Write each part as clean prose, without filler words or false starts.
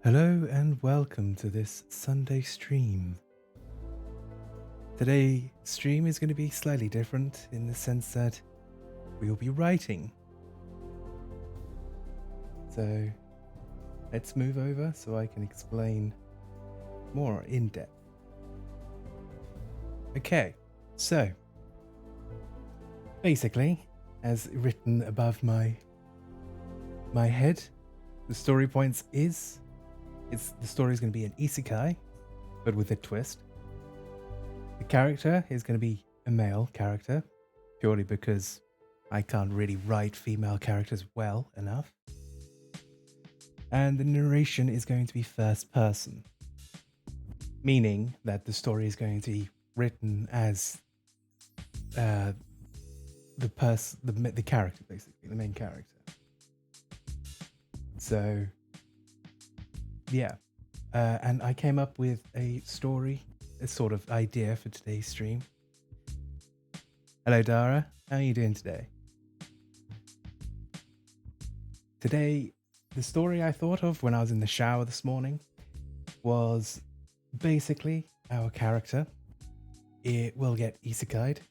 Hello and welcome to this Sunday stream. Today's stream is going to be slightly different in the sense that we will be writing. So let's move over so I can explain more in depth. Okay, so basically, as written above my head, the story points is the story is going to be an isekai, but with a twist. The character is going to be a male character, purely because I can't really write female characters well enough. And the narration is going to be first person, meaning that the story is going to be written as the character, basically, the main character. So, yeah. And I came up with a story, a sort of idea for today's stream. Hello, Dara. How are you doing today? Today, the story I thought of when I was in the shower this morning was basically our character. It will get isekai'd,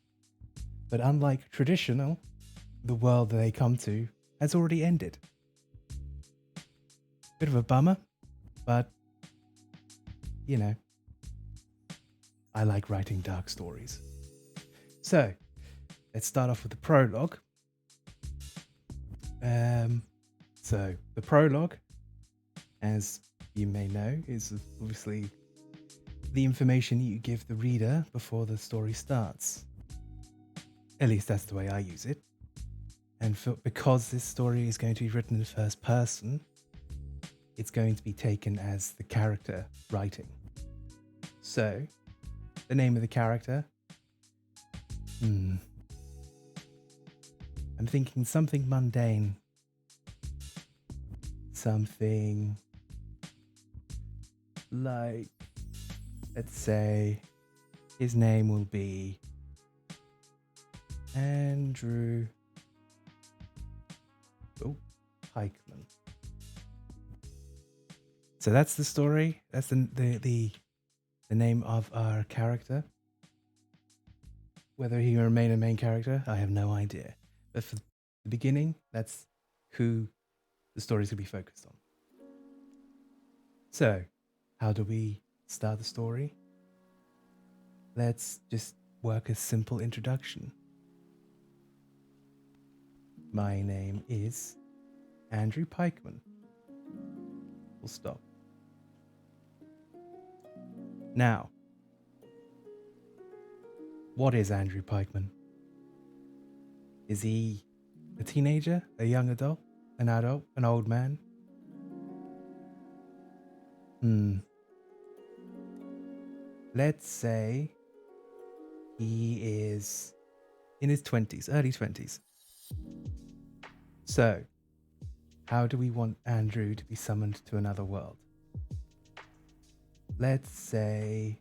but unlike traditional, the world that they come to has already ended. Bit of a bummer, but you know, I like writing dark stories. So, let's start off with the prologue. So the prologue, as you may know, is obviously the information you give the reader before the story starts. At least that's the way I use it. And because this story is going to be written in first person, it's going to be taken as the character writing. So, the name of the character. I'm thinking something mundane. Something like, let's say, his name will be Andrew Pikeman. So that's the story. That's the name of our character. Whether he will remain a main character, I have no idea. But for the beginning, that's who the story is going to be focused on. So, how do we start the story? Let's just work a simple introduction. My name is Andrew Pikeman. We'll stop. Now, what is Andrew Pikeman? Is he a teenager, a young adult, an adult, an old man? Let's say he is in his 20s, early 20s. So, how do we want Andrew to be summoned to another world? Let's say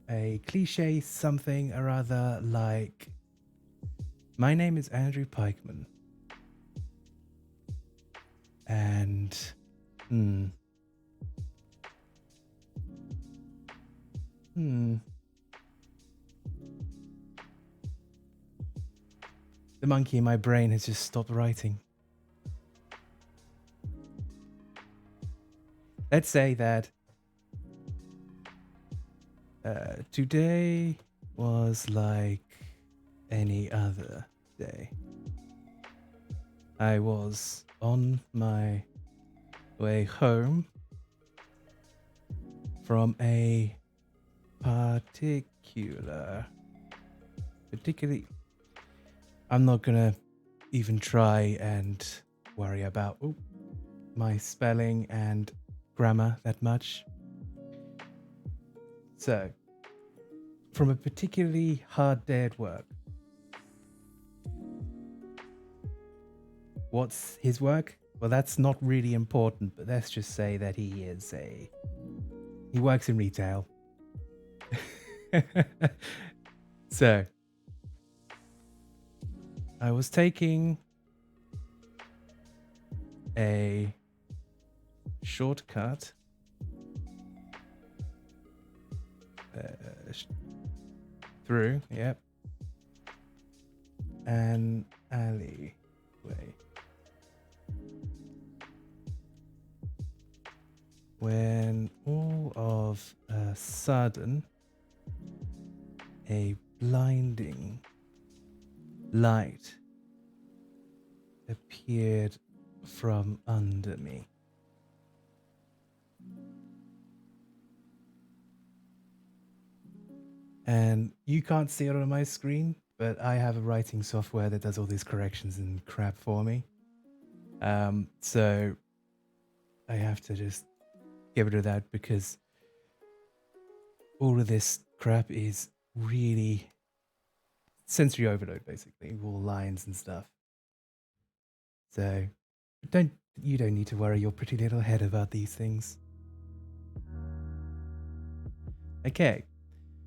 a cliche something or other like, my name is Andrew Pikeman. And, the monkey in my brain has just stopped writing. Let's say that today was like any other day. I was on my way home from a particularly, I'm not gonna even try and worry about my spelling and grammar that much. So, from a particularly hard day at work. What's his work? Well, that's not really important, but let's just say that he works in retail. So, I was taking a shortcut slashed through. Yep. An alleyway. When all of a sudden a blinding light appeared from under me. And you can't see it on my screen, but I have a writing software that does all these corrections and crap for me. So I have to just get rid of that because all of this crap is really sensory overload, basically, all lines and stuff. So you don't need to worry your pretty little head about these things. Okay,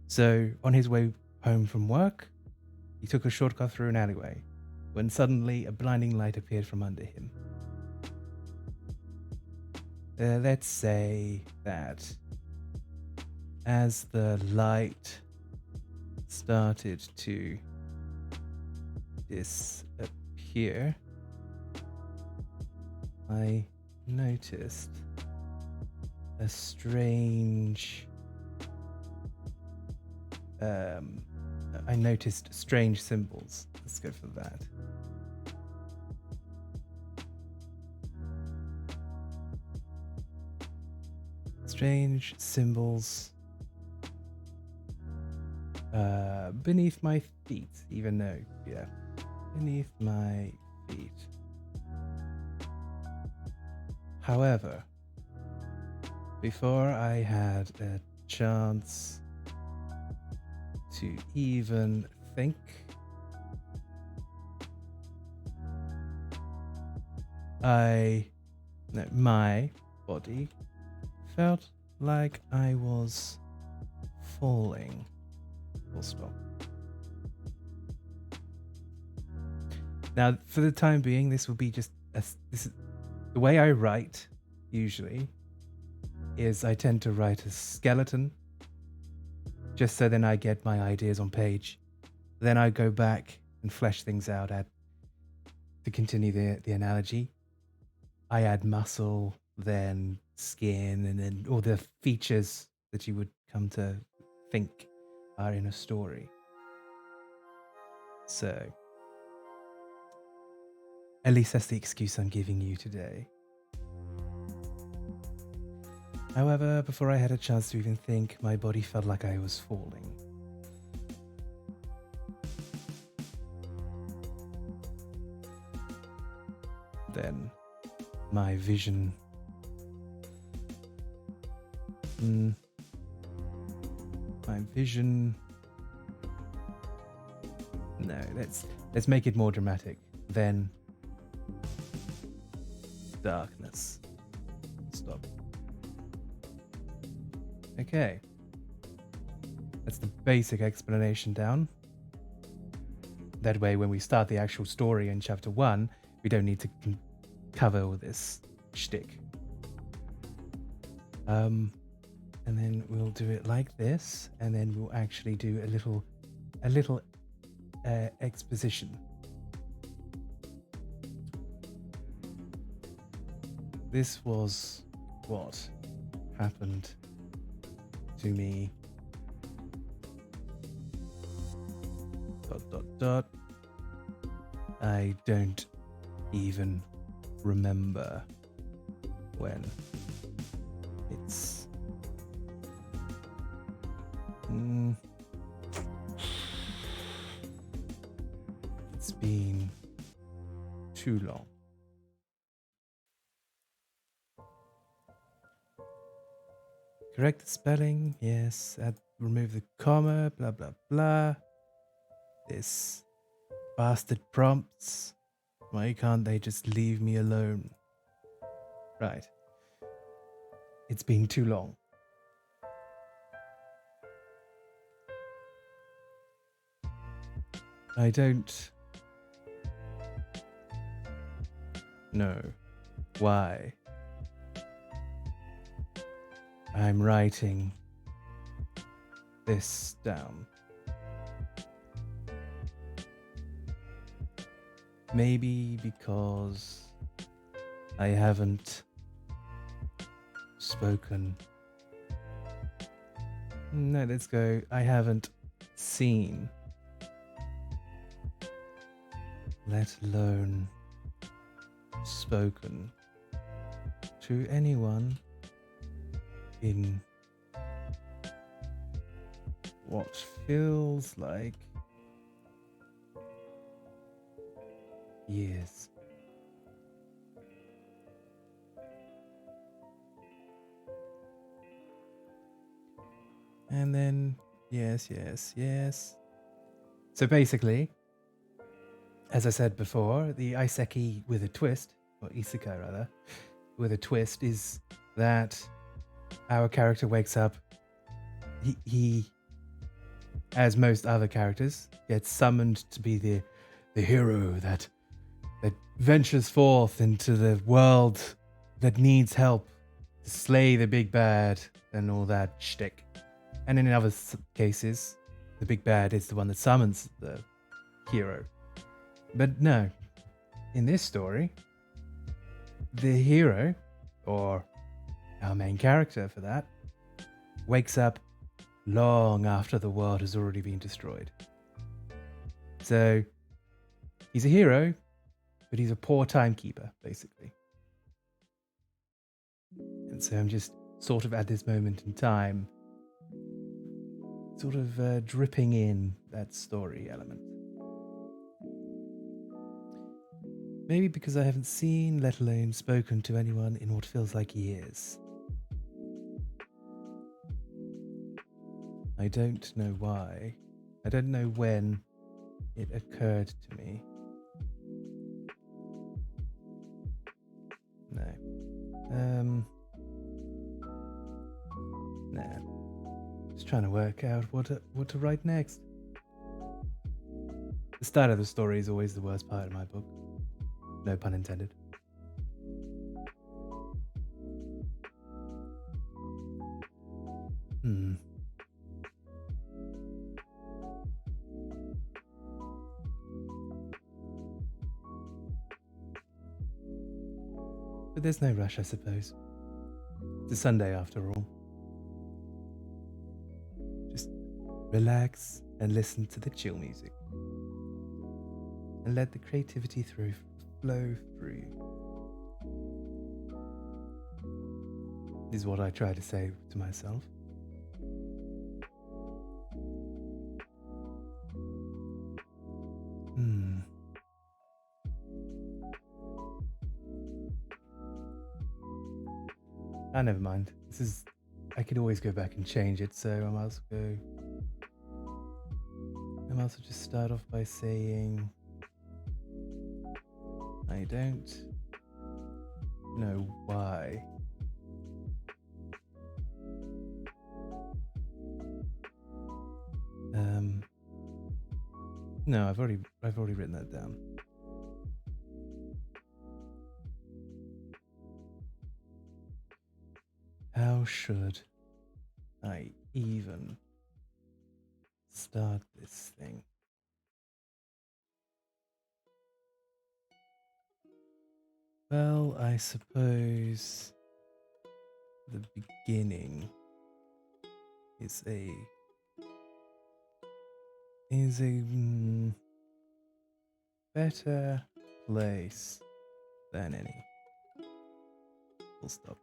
so on his way home from work, he took a shortcut through an alleyway when suddenly a blinding light appeared from under him. Let's say that as the light started to disappear, I noticed a strange symbols. Let's go for that. Strange symbols beneath my feet, even though, yeah, beneath my feet. However, before I had a chance to even think, my body felt like I was falling. Full stop. Now, for the time being, this will be just this is the way I write. Usually, is I tend to write a skeleton, just so then I get my ideas on page. Then I go back and flesh things out. To continue the analogy, I add muscle, then skin, and then all the features that you would come to think are in a story. So, at least that's the excuse I'm giving you today. However, before I had a chance to even think, my body felt like I was falling. Then, my vision... No, let's make it more dramatic. Then darkness. Stop. Okay. That's the basic explanation down. That way, when we start the actual story in chapter 1, we don't need to cover all this shtick. And then we'll do it like this, and then we'll actually do a little exposition. This was what happened to me. ... I don't even remember when. It's been too long. Correct the spelling, yes. Remove the comma, blah blah blah. This bastard prompts. Why can't they just leave me alone? Right. It's been too long. I don't know why I'm writing this down. Maybe because I haven't spoken. No, let's go. I haven't seen, let alone spoken to anyone in what feels like years. And then, yes. So basically, as I said before, the Isekai with a twist, or Isekai rather, with a twist is that our character wakes up. He, as most other characters, gets summoned to be the hero that ventures forth into the world that needs help to slay the big bad and all that shtick. And in other cases, the big bad is the one that summons the hero. But no, in this story, the hero, or our main character for that, wakes up long after the world has already been destroyed. So he's a hero, but he's a poor timekeeper, basically. And so I'm just sort of at this moment in time, sort of dripping in that story element. Maybe because I haven't seen, let alone spoken to anyone in what feels like years. I don't know why. I don't know when it occurred to me. No. Nah. Just trying to work out what to write next. The start of the story is always the worst part of my book. No pun intended. But there's no rush, I suppose. It's a Sunday after all. Just relax and listen to the chill music. And let the creativity flow through you. Is what I try to say to myself. Never mind. I could always go back and change it, so I might as well just start off by saying I don't know why. No, I've already written that down. How should I even start this thing? Well, I suppose the beginning is a better place than any. Full stop.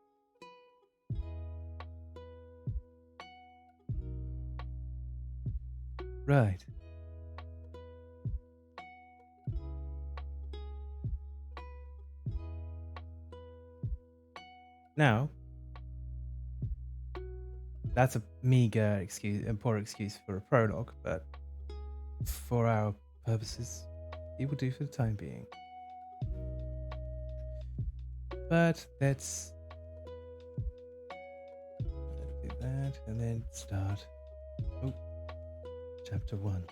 Right. Now, that's a meager excuse, a poor excuse for a prologue, but for our purposes, it will do for the time being. But let's do that and then start. Chapter 1.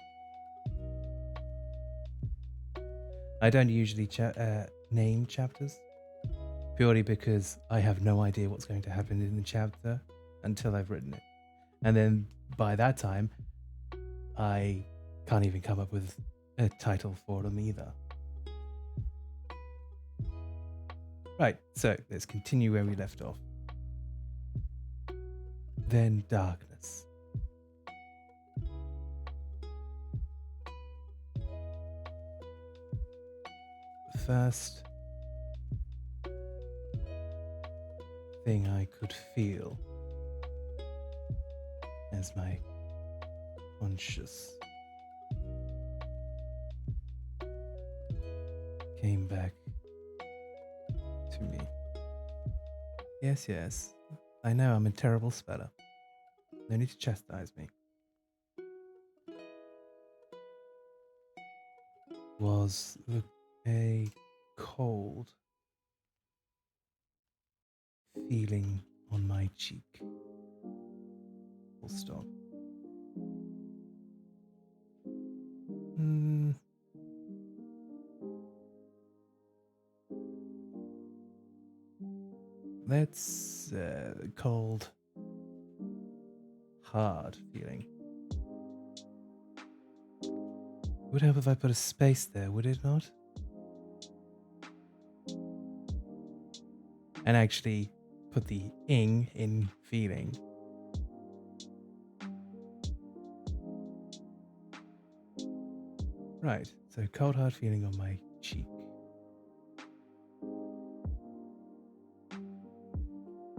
I don't usually name chapters, purely because I have no idea what's going to happen in the chapter until I've written it. And then by that time, I can't even come up with a title for them either. Right, so let's continue where we left off. Then darkness. The first thing I could feel as my conscious came back to me. Yes, I know I'm a terrible speller. No need to chastise me. Was a cold feeling on my cheek. Full stop. That's cold, hard feeling. Would help if I put a space there, would it not? And actually put the ing in feeling. Right, so cold, hard feeling on my cheek.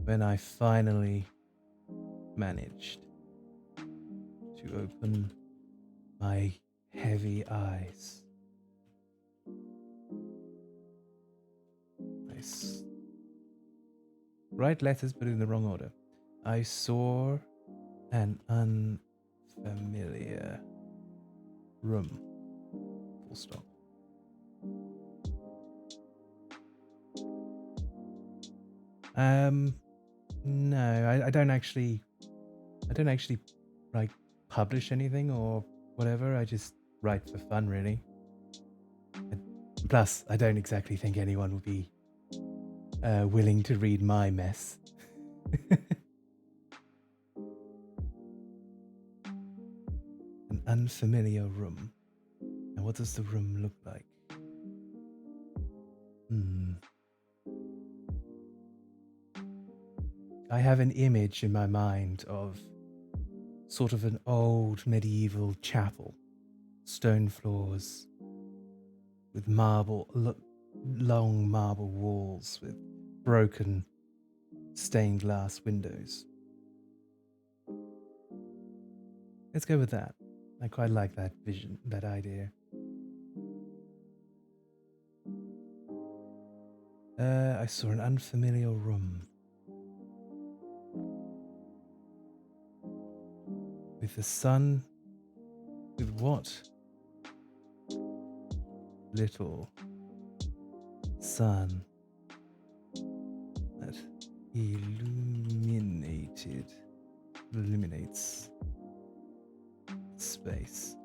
When I finally managed to open my heavy eyes, write letters but in the wrong order. I saw an unfamiliar room. Full stop. No, I don't actually like publish anything or whatever. I just write for fun, really. Plus, I don't exactly think anyone would be willing to read my mess. An unfamiliar room. And what does the room look like? I have an image in my mind of sort of an old medieval chapel, stone floors with long marble walls with broken stained glass windows. Let's go with that. I quite like that vision, that idea. I saw an unfamiliar room with the sun, with what little sun that illuminates space.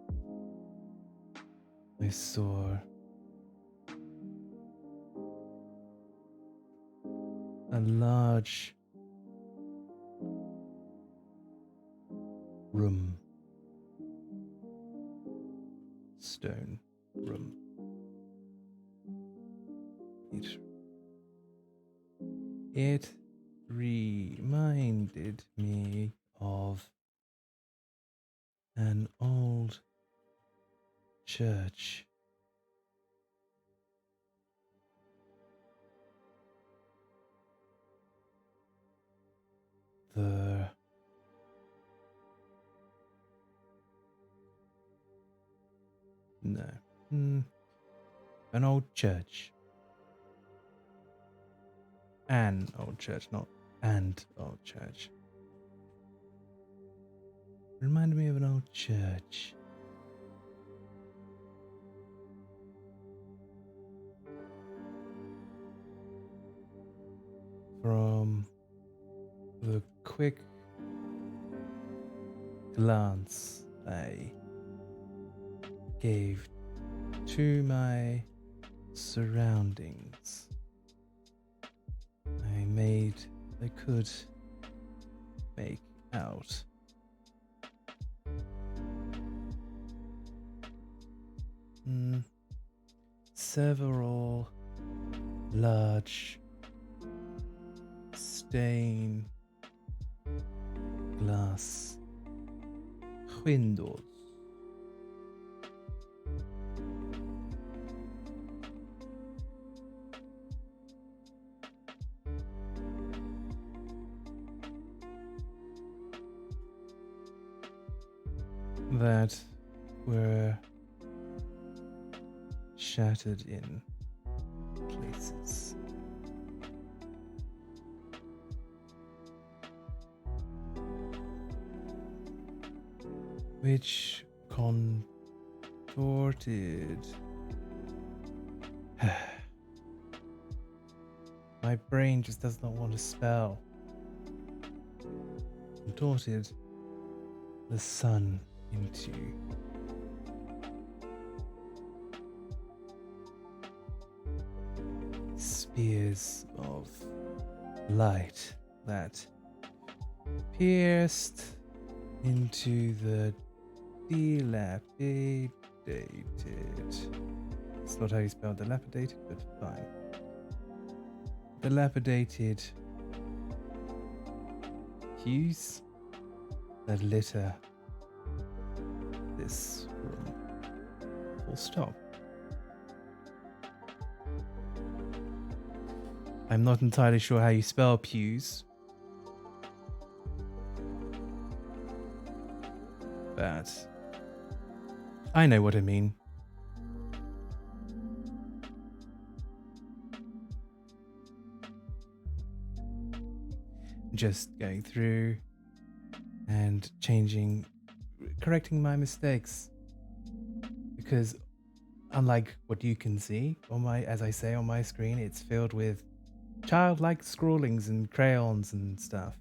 I saw a large room, stone room. It reminded me of an old church. An old church. An old church, not and old church. Reminded me of an old church. From the quick glance I gave to my surroundings, I could make out Several large stained glass windows. That were shattered in places. Which contorted. My brain just does not want to spell. Contorted the sun into spears of light that pierced into the dilapidated. It's not how you spell dilapidated, but fine. Dilapidated hues that litter this room. Full stop. I'm not entirely sure how you spell pews, but I know what I mean. Just going through and correcting my mistakes, because unlike what you can see on as I say on my screen, it's filled with childlike scrawlings and crayons and stuff.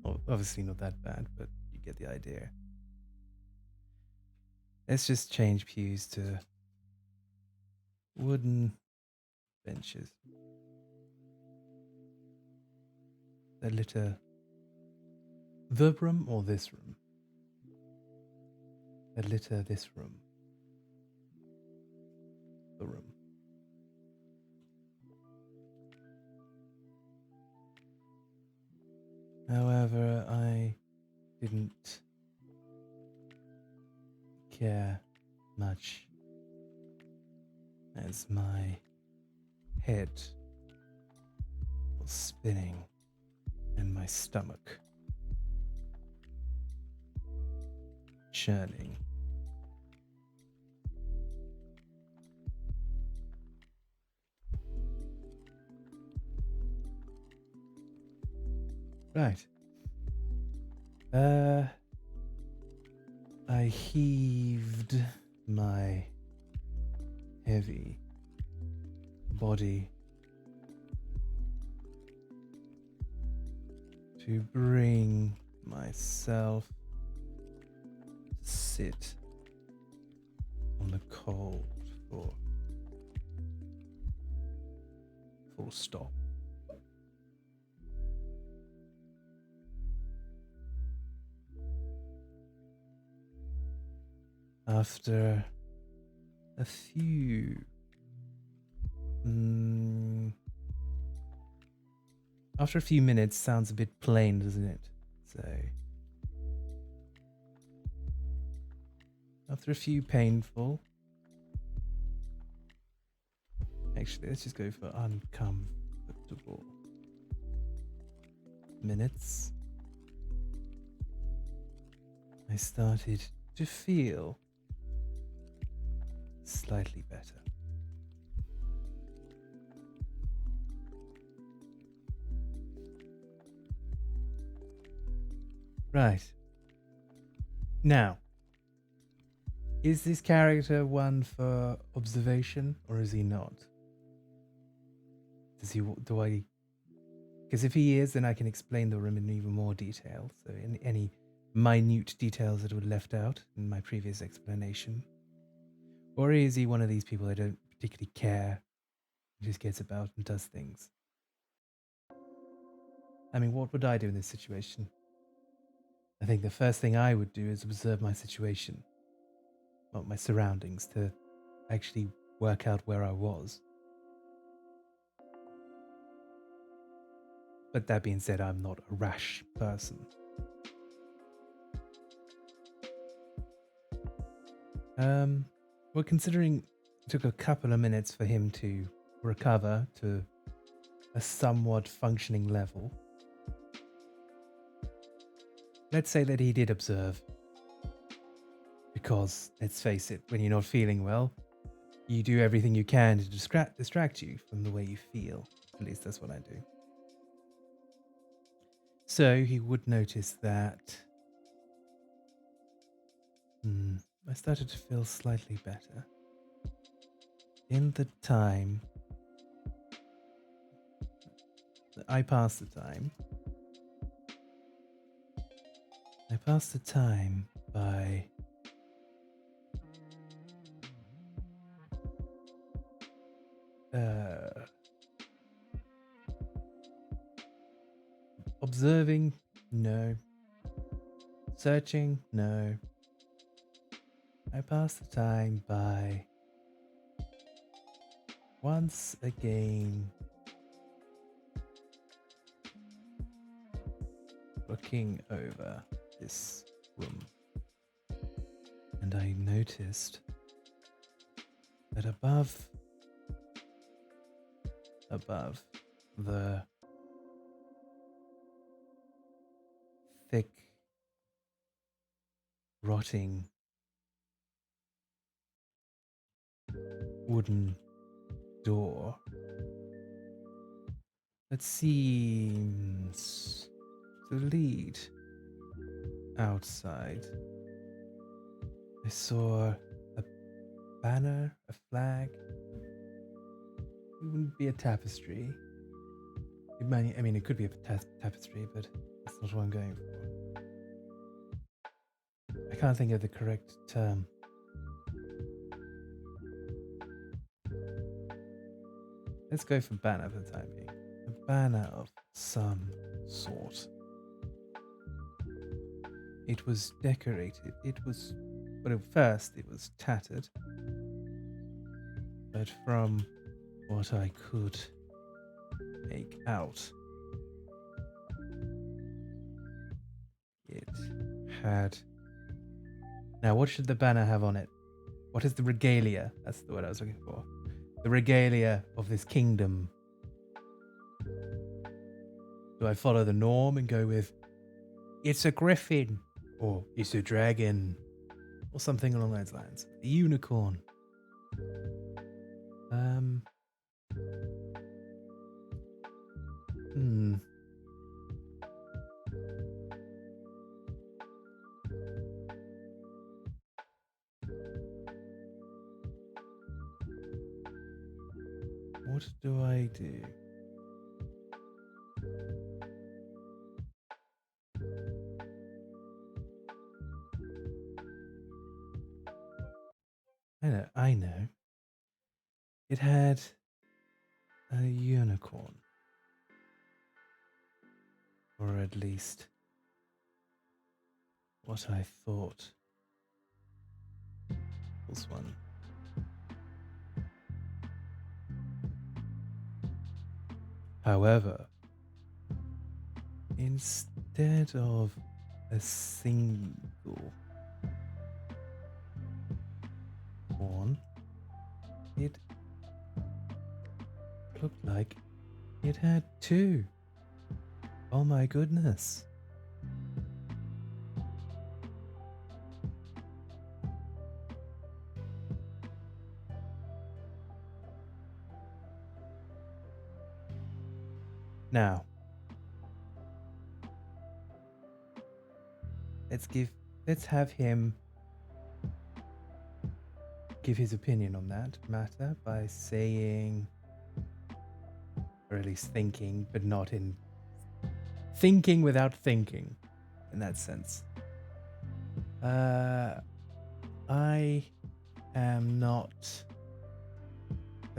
Well, obviously not that bad, but you get the idea. Let's just change pews to wooden benches that litter the room or this room? That litter this room. The room. However, I didn't care much as my head was spinning and my stomach churning. Right. I heaved my heavy body to bring myself to sit on the cold floor. Full stop. After a few minutes, sounds a bit plain, doesn't it? So after a few painful, actually let's just go for uncomfortable minutes, I started to feel slightly better. Right. Now, is this character one for observation or is he not? Because if he is, then I can explain the room in even more detail. So in any minute details that were left out in my previous explanation. Or is he one of these people that don't particularly care, just gets about and does things? I mean, what would I do in this situation? I think the first thing I would do is observe my situation, well, my surroundings, to actually work out where I was. But that being said, I'm not a rash person. Well, considering it took a couple of minutes for him to recover to a somewhat functioning level, let's say that he did observe. Because, let's face it, when you're not feeling well, you do everything you can to distract you from the way you feel. At least that's what I do. So he would notice that I started to feel slightly better. In the time, I passed the time. I passed the time by observing, no. Searching, no. I passed the time by once again looking over this room, and I noticed that above the thick, rotting wooden door that seems to lead outside, I saw a banner, a flag. It wouldn't be a tapestry. It could be a tapestry, but that's not what I'm going for. I can't think of the correct term. Let's go for banner for the time being. A banner of some sort. It was decorated. Well, at first it was tattered. But from what I could make out, it had... Now, what should the banner have on it? What is the regalia? That's the word I was looking for. The regalia of this kingdom. Do I follow the norm and go with, it's a griffin, or it's a dragon, or something along those lines? A unicorn. What do I do? I know. It had a unicorn. Or at least what I thought was one. However, instead of a single one, it looked like it had two. Oh my goodness. Now, let's have him give his opinion on that matter by saying, or at least thinking, but not in thinking without thinking, in that sense. I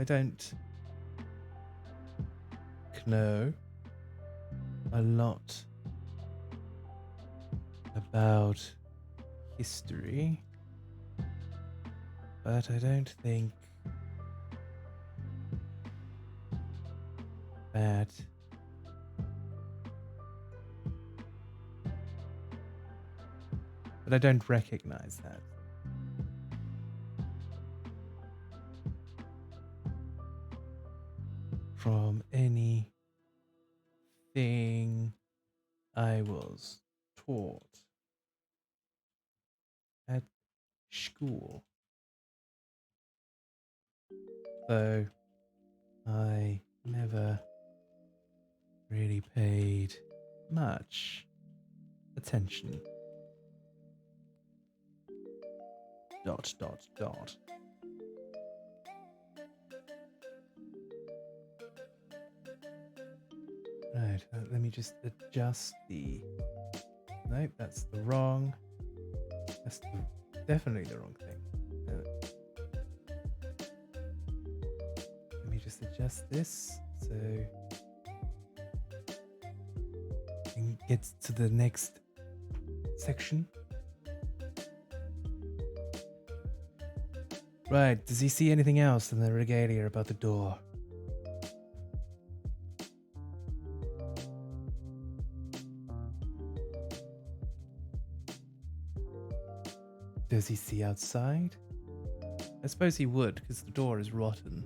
don't know a lot about history, but I don't think But I don't recognize that. From anything I was taught at school. Though I never really paid much attention. ... Right, let me just adjust the... Nope, that's the wrong... That's definitely the wrong thing. Let me just adjust this so I can get to the next section. Right, does he see anything else in the regalia about the door? Does he see outside? I suppose he would, because the door is rotten.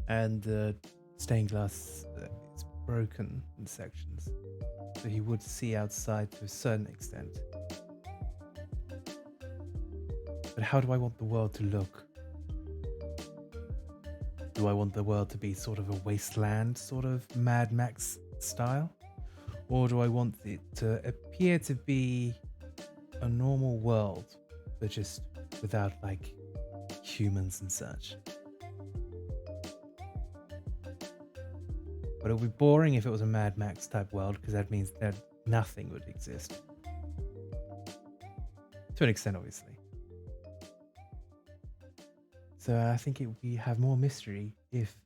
And the stained glass is broken in sections. So he would see outside to a certain extent. But how do I want the world to look? Do I want the world to be sort of a wasteland, sort of Mad Max style? Or do I want it to appear to be a normal world, but just without, like, humans and such? But it would be boring if it was a Mad Max type world, because that means that nothing would exist. To an extent, obviously. So I think it would have more mystery if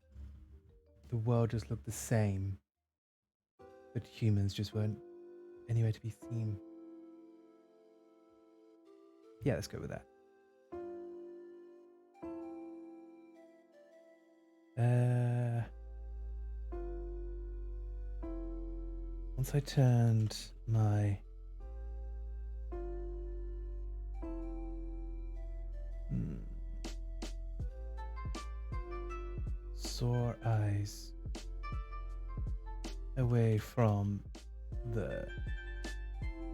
the world just looked the same, but humans just weren't anywhere to be seen. Yeah, let's go with that. Once I turned my sore eyes away from the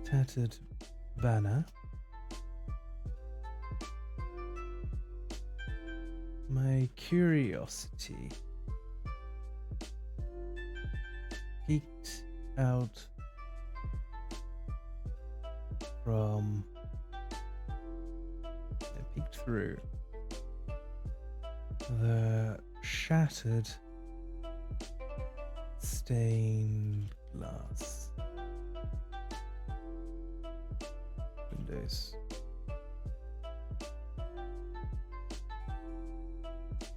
tattered banner, my curiosity peeked out from... It peeked through the shattered stained glass windows.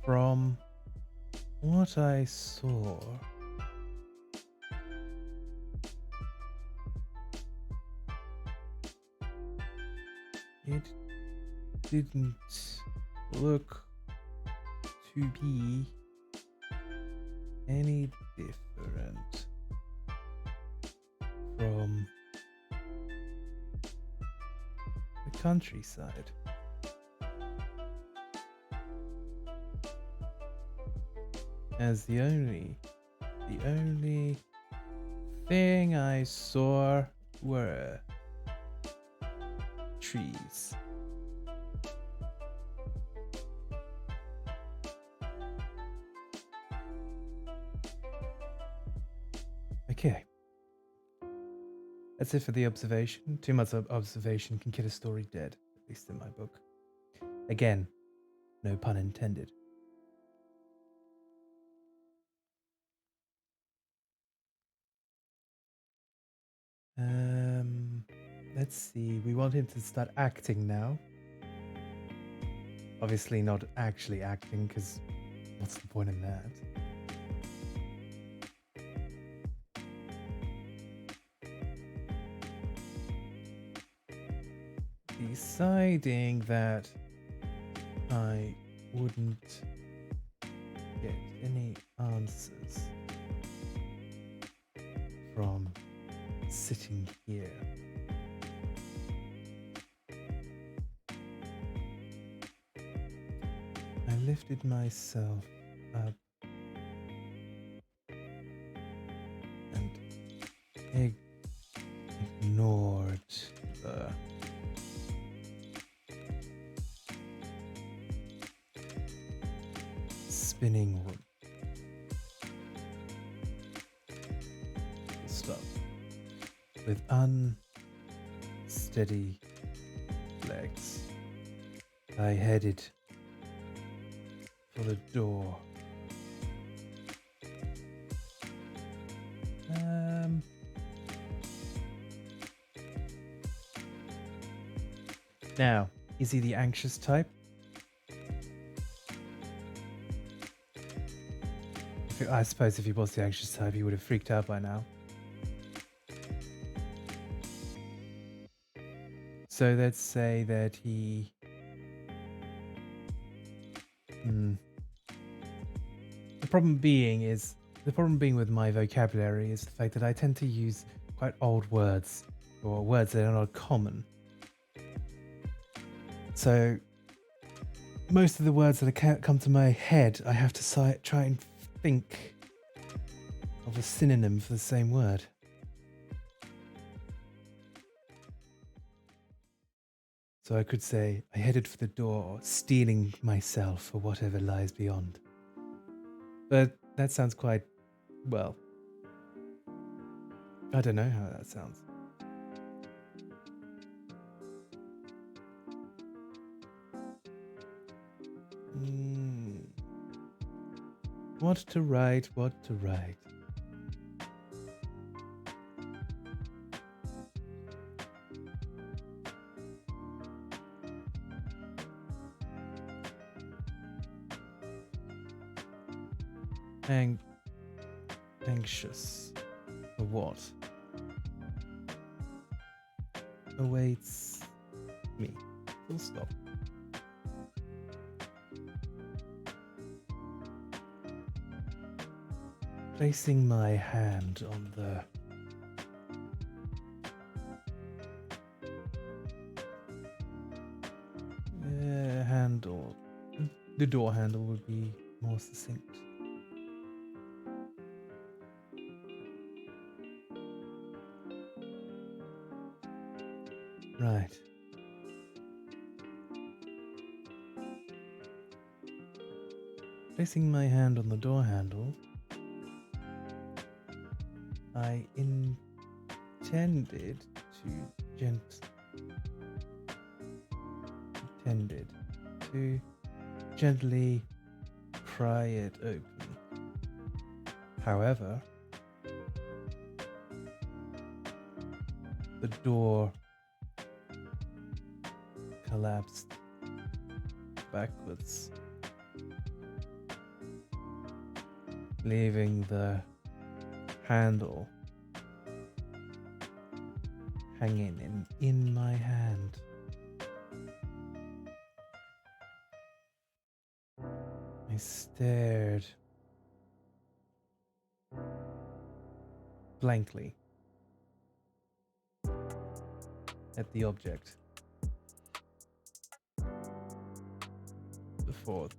From what I saw, it didn't look to be any different from the countryside. As the only thing I saw were trees. Okay. That's it for the observation. Too much observation can kill a story dead, at least in my book. Again, no pun intended. Let's see. We want him to start acting now. Obviously not actually acting, because what's the point in that? Deciding that I wouldn't get any answers from sitting here. I lifted myself up and ignored the spinning stuff with unsteady legs. I headed for the door. Now, is he the anxious type? I suppose if he was the anxious type, he would have freaked out by now. So let's say that he... The problem being with my vocabulary is the fact that I tend to use quite old words, or words that are not common. So most of the words that come to my head, I have to try and think of a synonym for the same word. So I could say, I headed for the door, steeling myself for whatever lies beyond. But that sounds quite, well, I don't know how that sounds. What to write. Anxious for what awaits me. Full stop. Placing my hand on the handle. The door handle would be more succinct. Right. Placing my hand on the door handle, I intended to gently pry it open. However, the door collapsed backwards, leaving the handle hanging in my hand. I stared blankly at the object before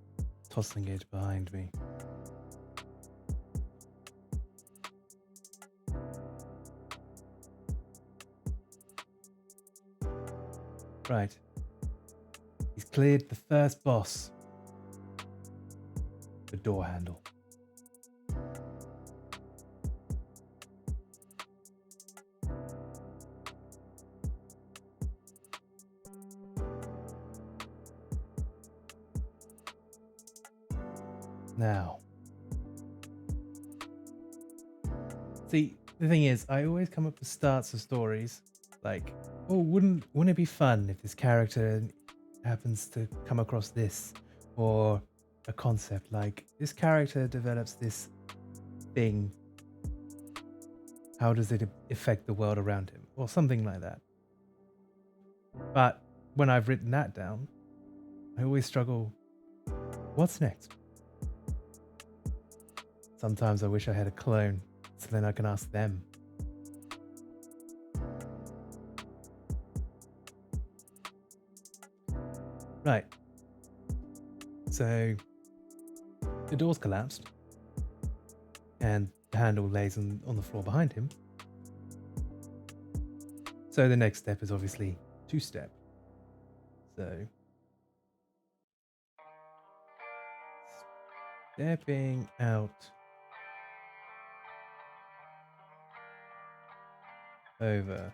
tossing it behind me. Right. He's cleared the first boss. The door handle. Now. See, the thing is, I always come up with starts of stories like, oh, wouldn't it be fun if this character happens to come across this, or a concept like this character develops this thing. How does it affect the world around him, or something like that? But when I've written that down, I always struggle. What's next? Sometimes I wish I had a clone, so then I can ask them Right. So the door's collapsed, and the handle lays on the floor behind him. So the next step is obviously two-step. So stepping out over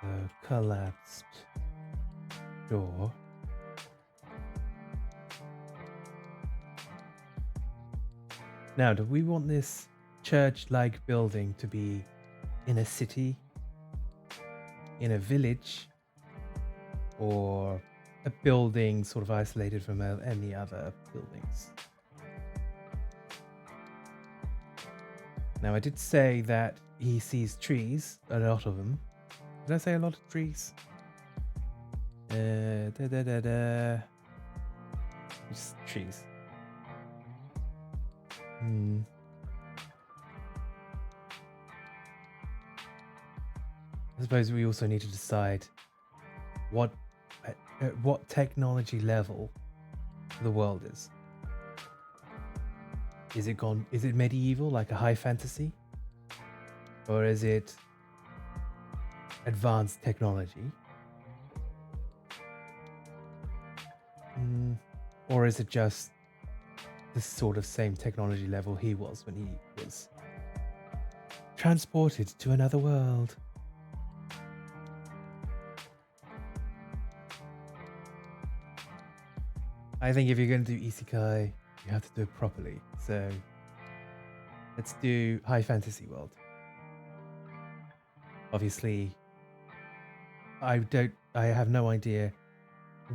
the collapsed door. Now, do we want this church-like building to be in a city, in a village, or a building sort of isolated from any other buildings? Now, I did say that he sees trees, a lot of them. Did I say a lot of trees? Just trees. I suppose we also need to decide what at what technology level the world is. Is it medieval, like a high fantasy? Or is it advanced technology? Or is it just the sort of same technology level he was when he was transported to another world? I think if you're going to do Isekai, you have to do it properly. So let's do high fantasy world. Obviously, I have no idea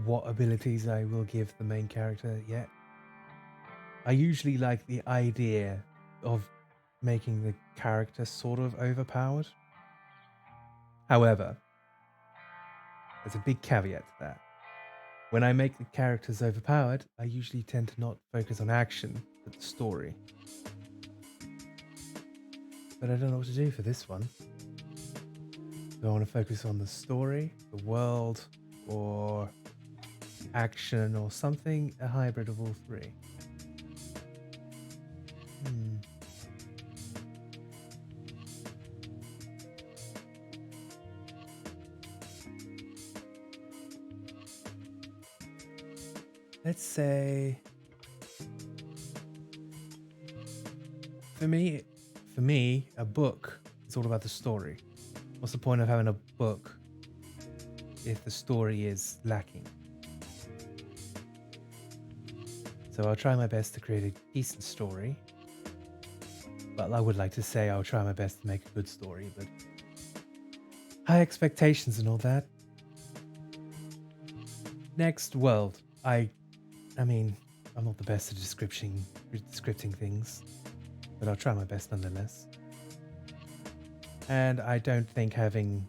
what abilities I will give the main character yet. I usually like the idea of making the character sort of overpowered. However, there's a big caveat to that. When I make the characters overpowered, I usually tend to not focus on action, but the story. But I don't know what to do for this one. Do I want to focus on the story, the world, or action, or something, a hybrid of all three? Let's say, for me, a book is all about the story. What's the point of having a book if the story is lacking? So I'll try my best to create a decent story. But I would like to say I'll try my best to make a good story, but high expectations and all that. Next, world. I mean, I'm not the best at descripting things, but I'll try my best nonetheless. And I don't think action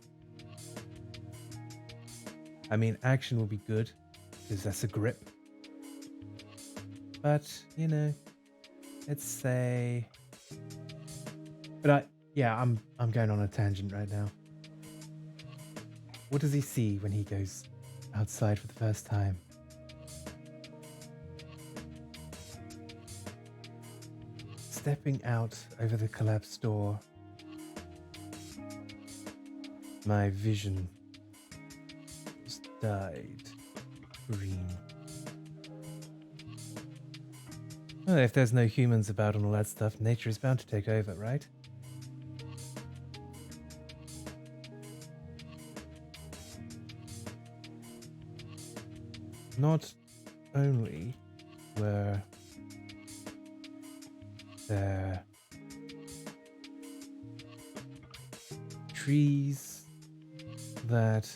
will be good, because that's a grip. But, let's say... But I'm going on a tangent right now. What does he see when he goes outside for the first time? Stepping out over the collapsed door, my vision just dyed green. Well, if there's no humans about and all that stuff, nature is bound to take over, right? Not only were there trees that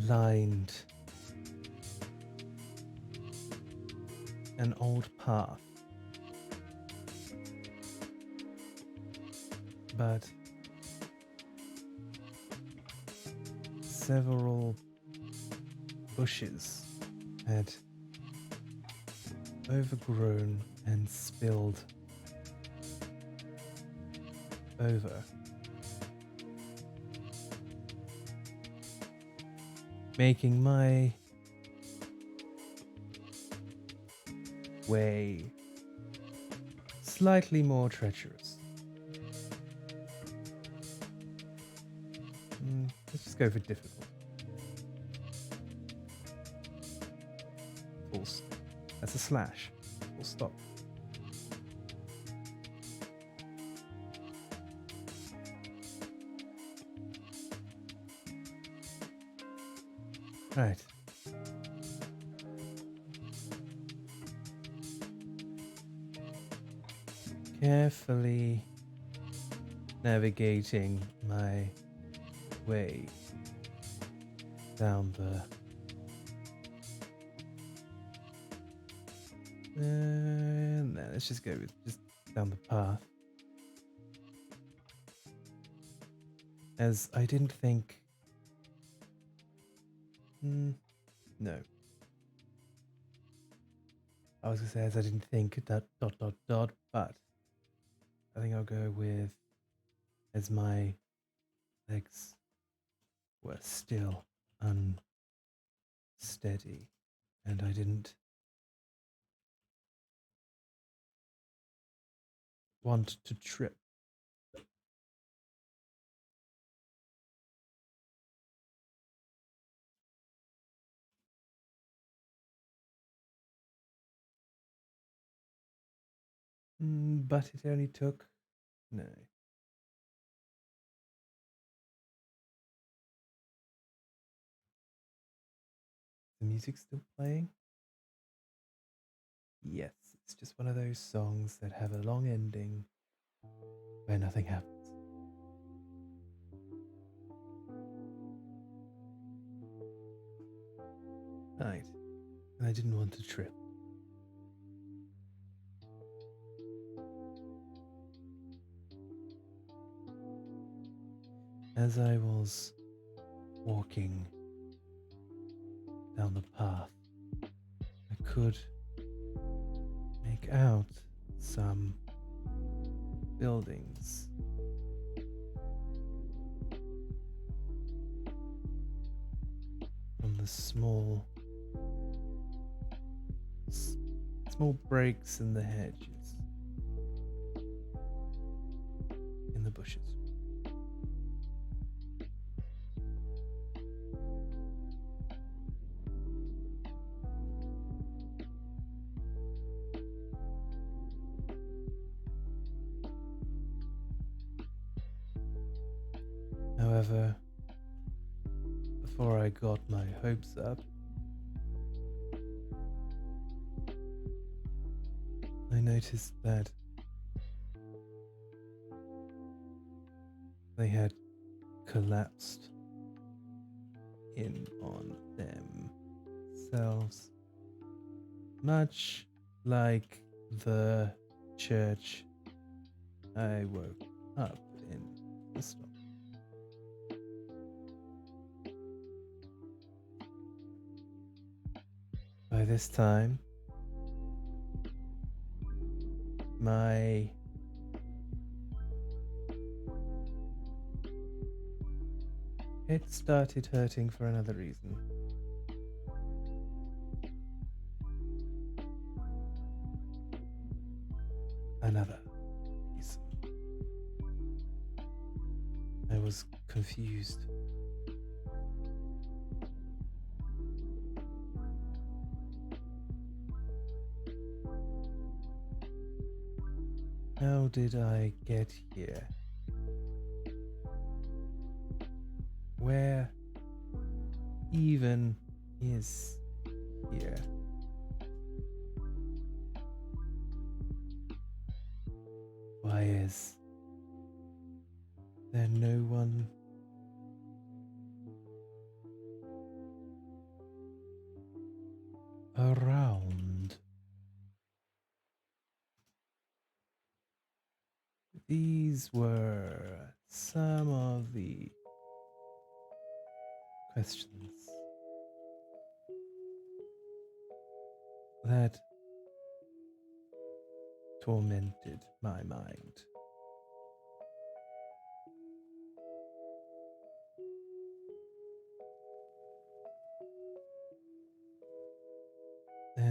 lined an old path, but several bushes had overgrown and spilled over, making my way slightly more treacherous. Let's just go for difficult. That's a slash. Full stop. Right. Carefully navigating my way down the no, let's just go with just down the path, as I didn't think no, I was gonna say as I didn't think that ... but I think I'll go with as my legs were still unsteady and I didn't want to trip. But it only took no. The music's still playing? Yes, it's just one of those songs that have a long ending where nothing happens. Right, and I didn't want to trip. As I was walking down the path, I could make out some buildings. From the small breaks in the hedges, in the bushes. However, before I got my hopes up, I noticed that they had collapsed in on themselves, much like the church I woke up in the storm. By this time, my head started hurting for another reason. Another reason. I was confused. How did I get here? Where even is here? Why is there no one around? These were some of the questions that tormented my mind.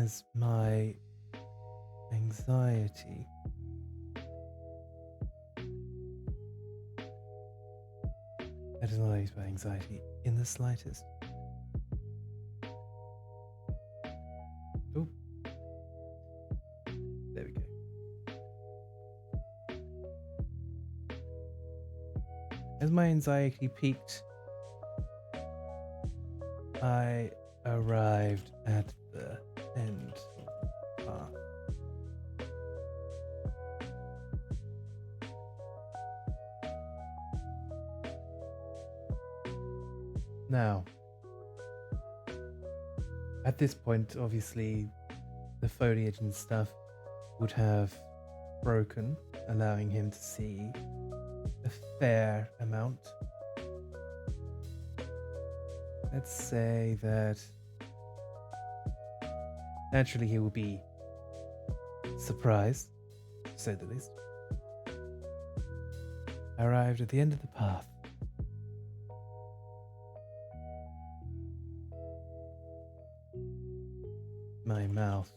as my anxiety. That does not ease my anxiety in the slightest. Oh. There we go. As my anxiety peaked, I arrived at the end of the path. Now, at this point, obviously, the foliage and stuff would have broken, allowing him to see a fair amount. Let's say that naturally he will be surprised, to say the least. I arrived at the end of the path. My mouth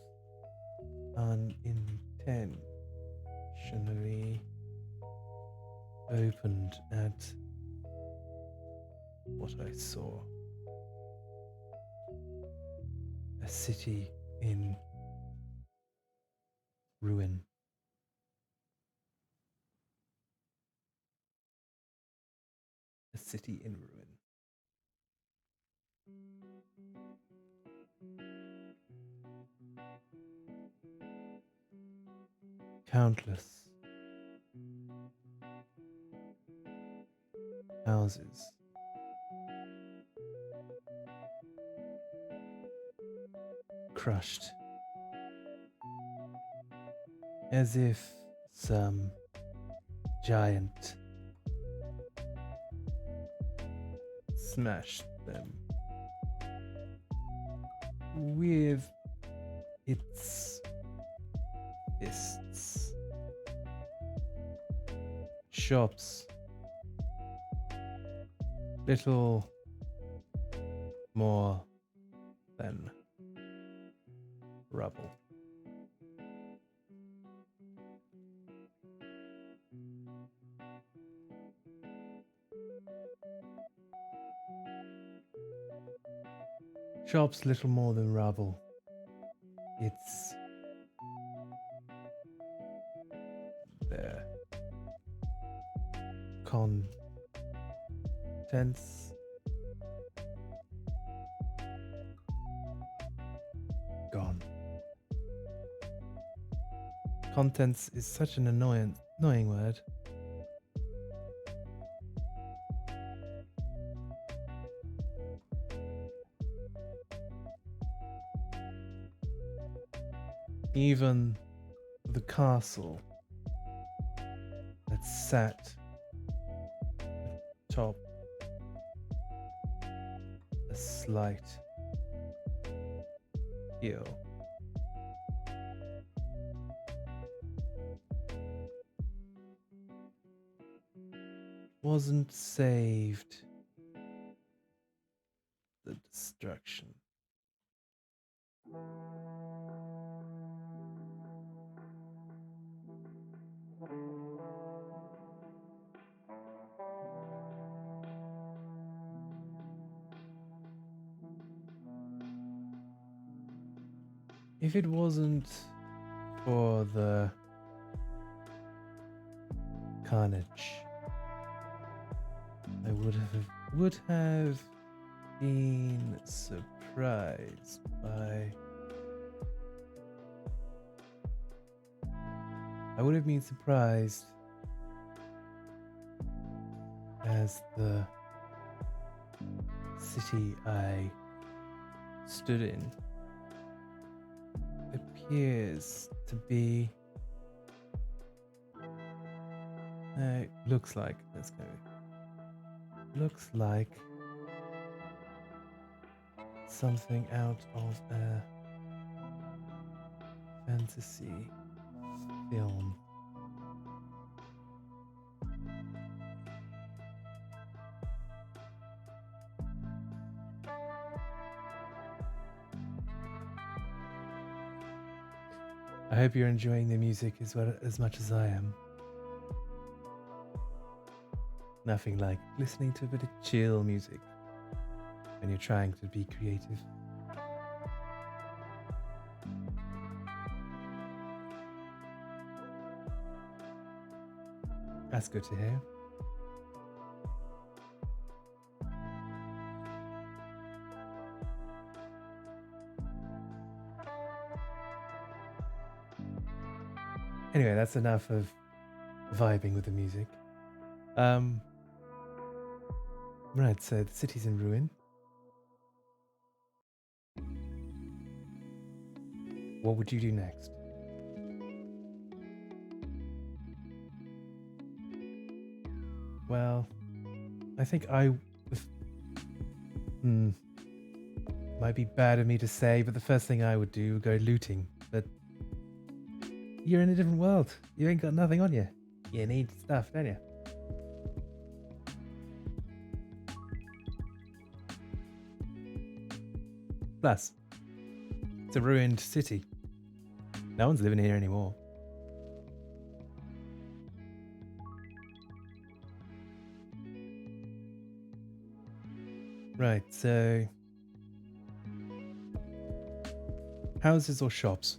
unintentionally opened at what I saw. A city in ruin. A city in ruin. Countless houses, crushed, as if some giant smashed them with its fists. Shops, little more than rubble. Shops, little more than rubble. It's their contents gone. Contents is such an annoying word. Even the castle that sat atop a slight hill wasn't saved the destruction. If it wasn't for the carnage, I would have been surprised by. I would have been surprised as the city I stood in appears to be. Looks like. Let's go. Looks like something out of a fantasy film. I hope you're enjoying the music as much as I am. Nothing like listening to a bit of chill music when you're trying to be creative. That's good to hear. Anyway, that's enough of vibing with the music. Right, so the city's in ruin. What would you do next? Well, I think might be bad of me to say, but the first thing I would do would go looting. But you're in a different world. You ain't got nothing on you. You need stuff, don't you? Plus, it's a ruined city. No one's living here anymore. Right, so houses or shops?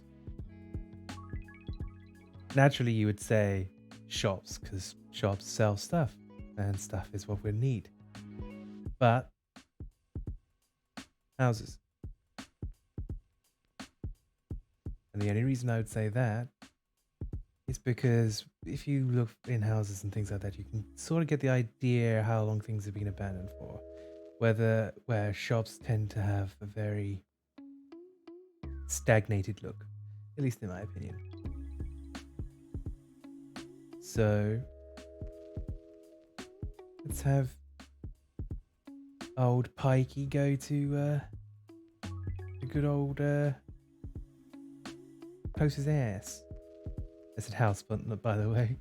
Naturally, you would say shops, because shops sell stuff, and stuff is what we need. But houses. And the only reason I would say that is because if you look in houses and things like that, you can sort of get the idea how long things have been abandoned for. Where shops tend to have a very stagnated look, at least in my opinion. So let's have old Pikey go to a good old post his ass. I said house, but by the way,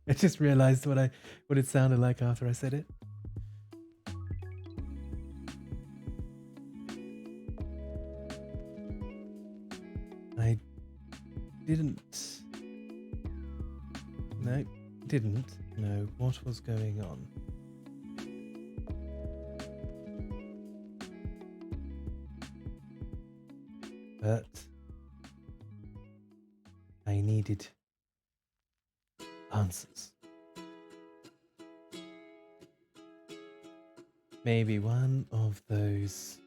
I just realised what it sounded like after I said it. I didn't know what was going on. But I needed answers. Maybe one of those.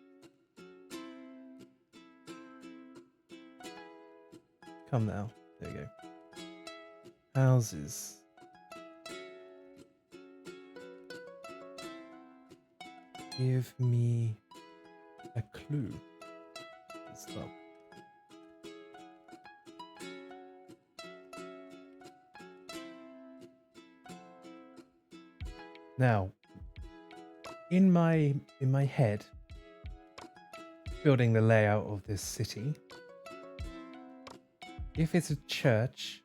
Come now. There you go. Houses. Give me a clue. Stop. Now, in my head, building the layout of this city, if it's a church,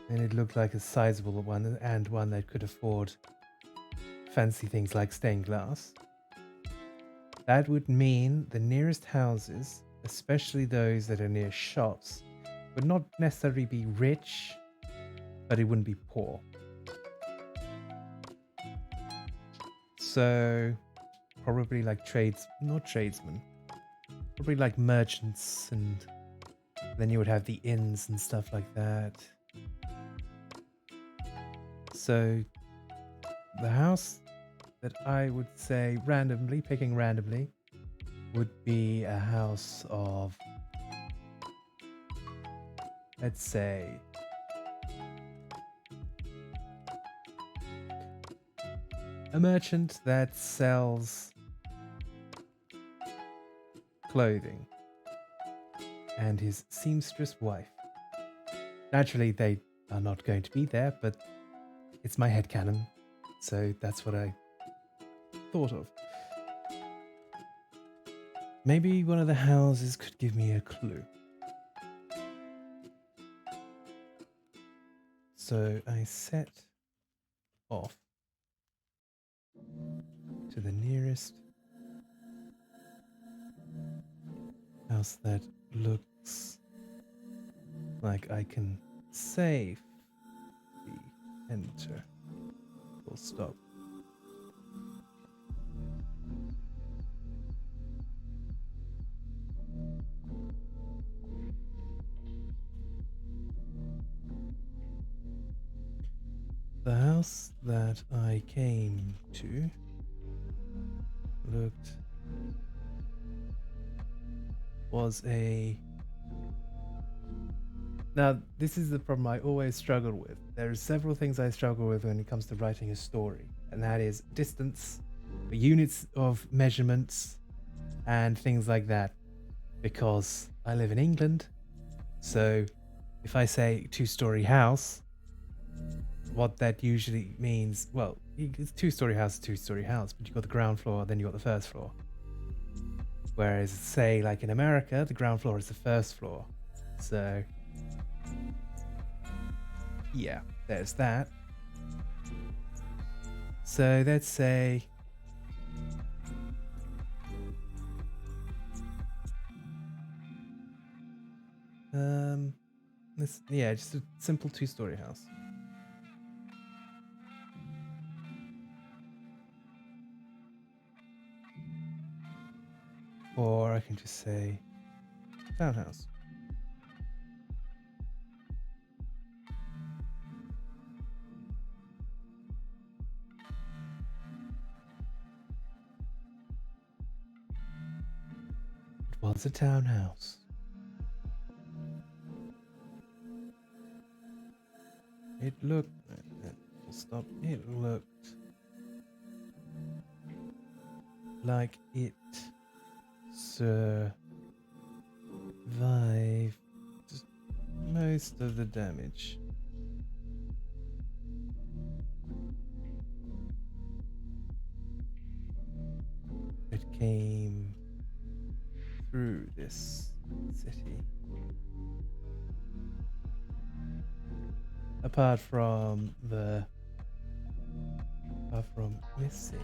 then it looked like a sizable one and one that could afford fancy things like stained glass. That would mean the nearest houses, especially those that are near shops, would not necessarily be rich, but it wouldn't be poor. So probably like not tradesmen, probably like merchants, and then you would have the inns and stuff like that. So the house that I would say picking randomly, would be a house of, let's say, a merchant that sells clothing and his seamstress wife. Naturally, they are not going to be there, but it's my headcanon, so that's what I thought of. Maybe one of the houses could give me a clue. So I set off to the nearest house that looks Like I can safely enter. Full stop. The house that I came to was a. Now, this is the problem I always struggle with. There are several things I struggle with when it comes to writing a story, and that is distance, units of measurements, and things like that. Because I live in England, so if I say two-story house, what that usually means, well, it's two-story house, two-story house, but you've got the ground floor, then you've got the first floor. Whereas, say, like in America, the ground floor is the first floor. So, yeah, there's that. So let's say just a simple two-story house. Or I can just say townhouse. It was a townhouse. It looked. Stop. It looked like it survived most of the damage. It came through this city. Apart from missing.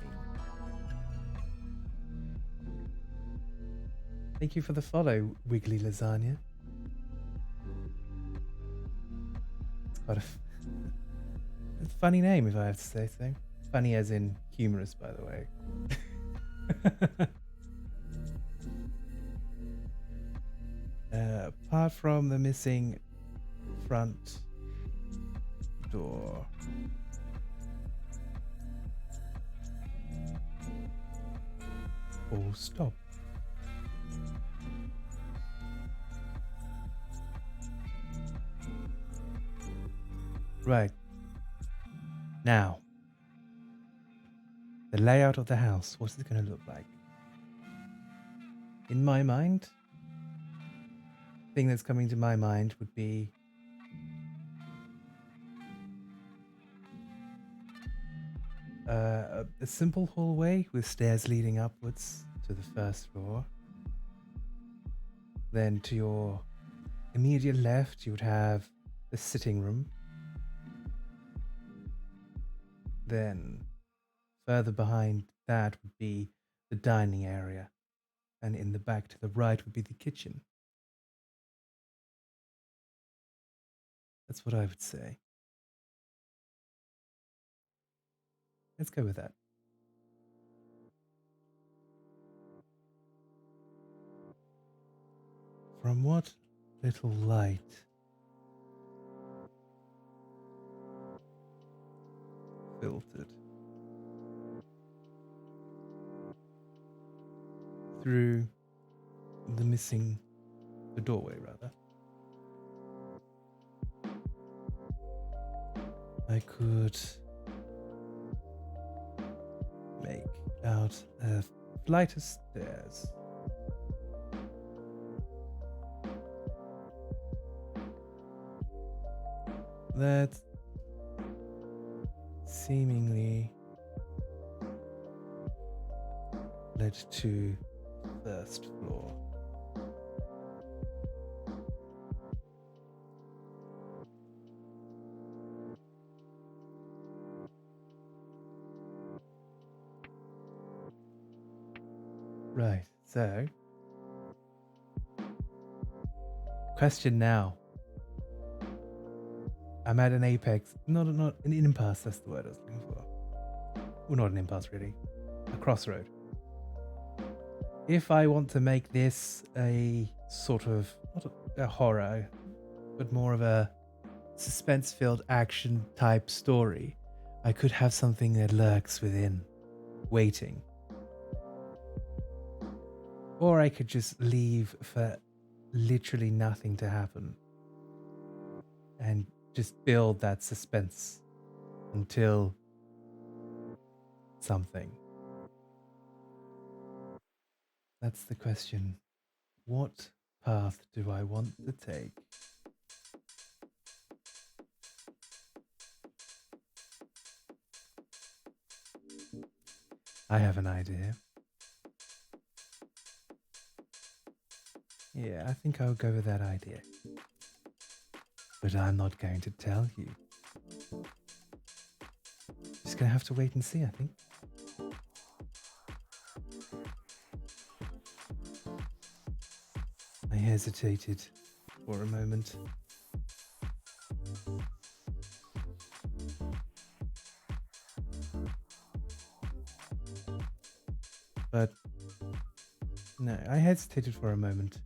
Thank you for the follow, Wiggly Lasagna. It's quite a funny name, if I have to say so. Funny as in humorous, by the way. Apart from the missing front door. Full stop. Right. Now, the layout of the house, what's it going to look like? In my mind, the thing that's coming to my mind would be a simple hallway with stairs leading upwards to the first floor. Then to your immediate left, you would have the sitting room. Then further behind that would be the dining area. And in the back to the right would be the kitchen. That's what I would say. Let's go with that. From what little light filtered through the doorway rather, I could make out a flight of stairs. That seemingly led to first floor. Right, so question now. I'm at an apex, not an impasse. That's the word I was looking for. Well, not an impasse, really. A crossroad. If I want to make this a sort of not a horror, but more of a suspense-filled action type story, I could have something that lurks within, waiting. Or I could just leave for literally nothing to happen and just build that suspense until something. That's the question. What path do I want to take? I have an idea. Yeah, I think I'll go with that idea. But I'm not going to tell you. Just gonna have to wait and see, I think. I hesitated for a moment. But no, I hesitated for a moment.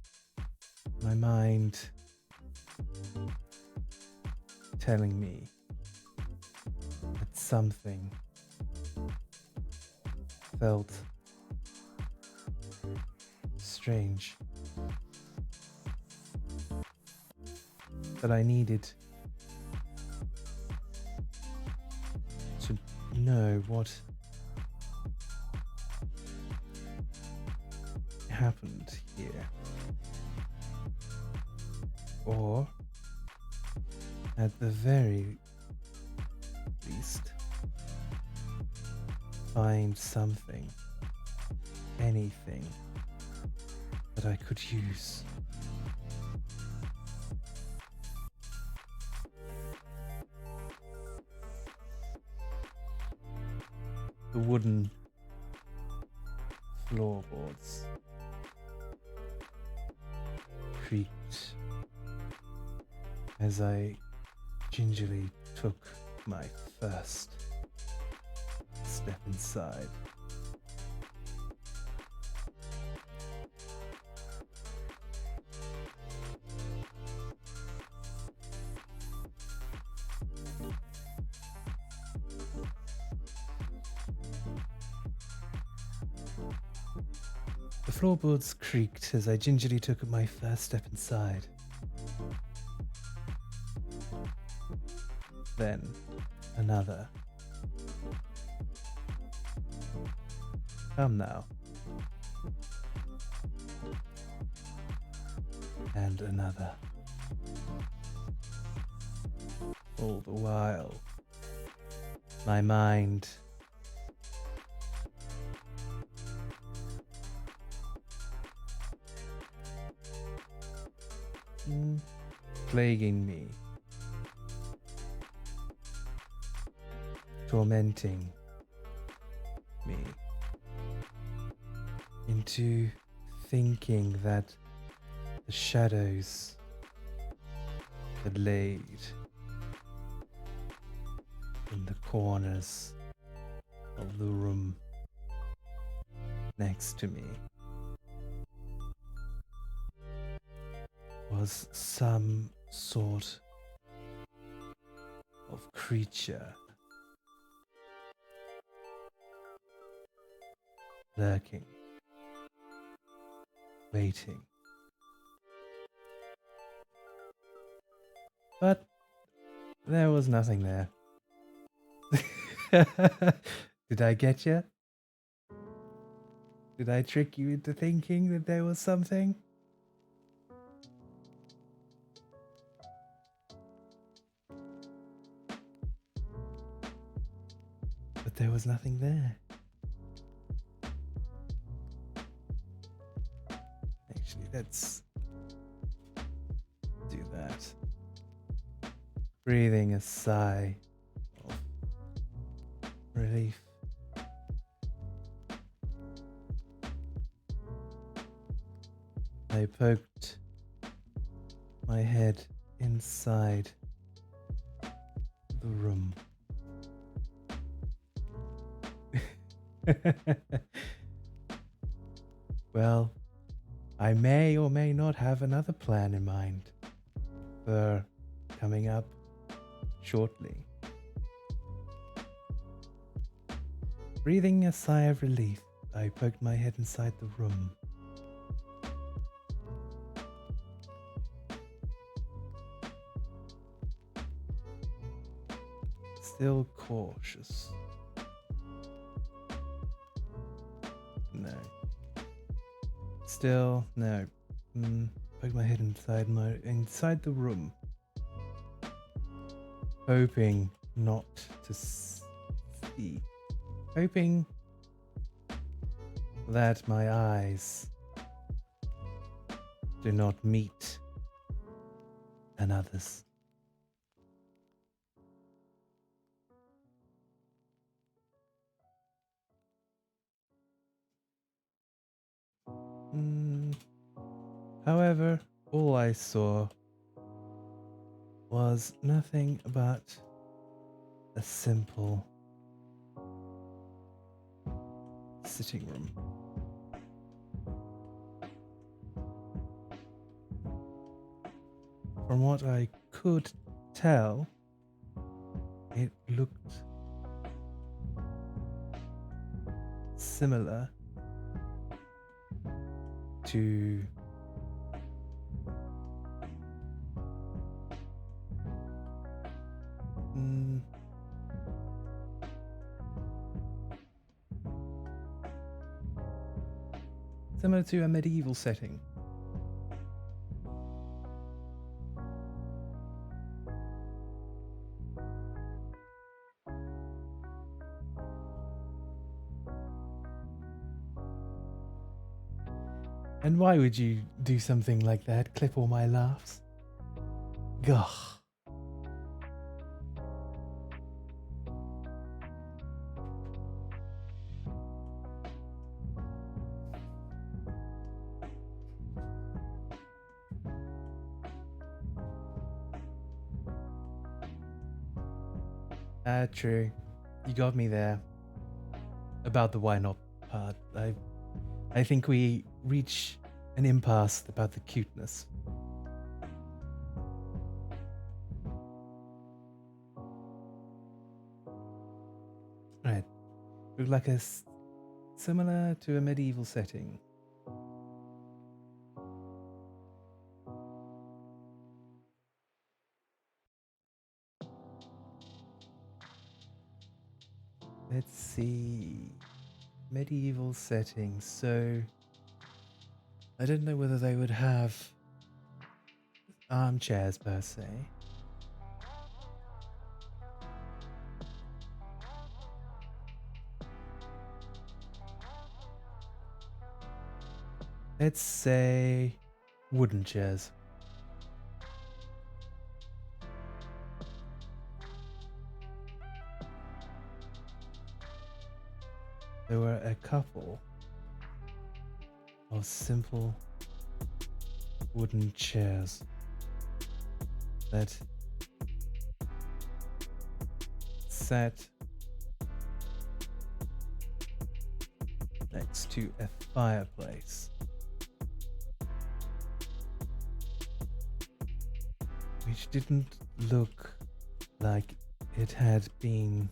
My mind telling me that something felt strange. That I needed to know what happened here. Or, at the very least, find something, anything that I could use. The wooden floorboards creaked as I gingerly took my first step inside. The floorboards creaked as I gingerly took my first step inside. Then another. Come now. And another. All the while, my mind plaguing me, tormenting me into thinking that the shadows had laid in the corners of the room next to me was some sort of creature lurking, waiting. But there was nothing there. Did I get you? Did I trick you into thinking that there was something? But there was nothing there. Actually, let's do that. Breathing a sigh of relief. I poked my head inside the room. Well, I may or may not have another plan in mind for coming up shortly. Breathing a sigh of relief, I poked my head inside the room. Still cautious. No. Still, no. Poke my head inside the room, hoping not to see. Hoping that my eyes do not meet another's. However, all I saw was nothing but a simple sitting room. From what I could tell, it looked similar to a medieval setting. And why would you do something like that? Clip all my laughs? Gah. True. You got me there. About the why not part. I think we reach an impasse about the cuteness. Right. Look like similar to a medieval setting. Let's see. Medieval setting. So I don't know whether they would have armchairs per se. Let's say wooden chairs. There were a couple of simple wooden chairs that sat next to a fireplace, which didn't look like it had been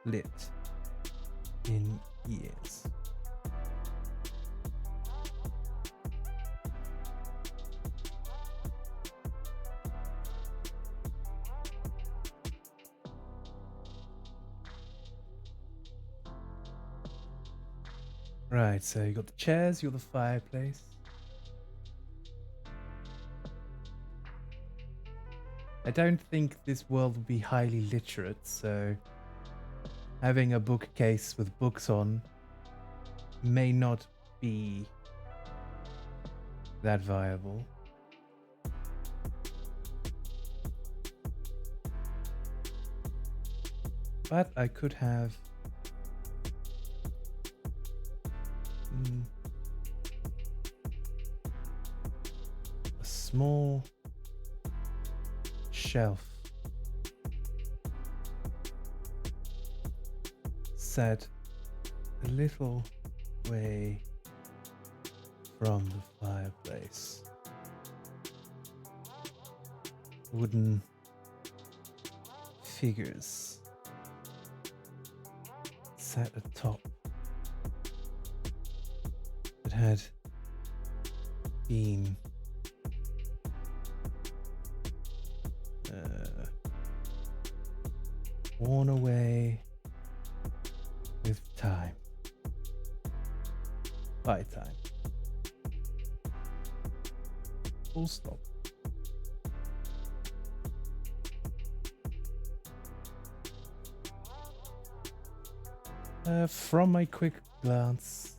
lit in years. Right, so you got the chairs, you got the fireplace. I don't think this world would be highly literate, so having a bookcase with books on may not be that viable. But I could have a small shelf sat a little way from the fireplace. Wooden figures sat atop. It had been worn away with time. By time. Full stop. From my quick glance,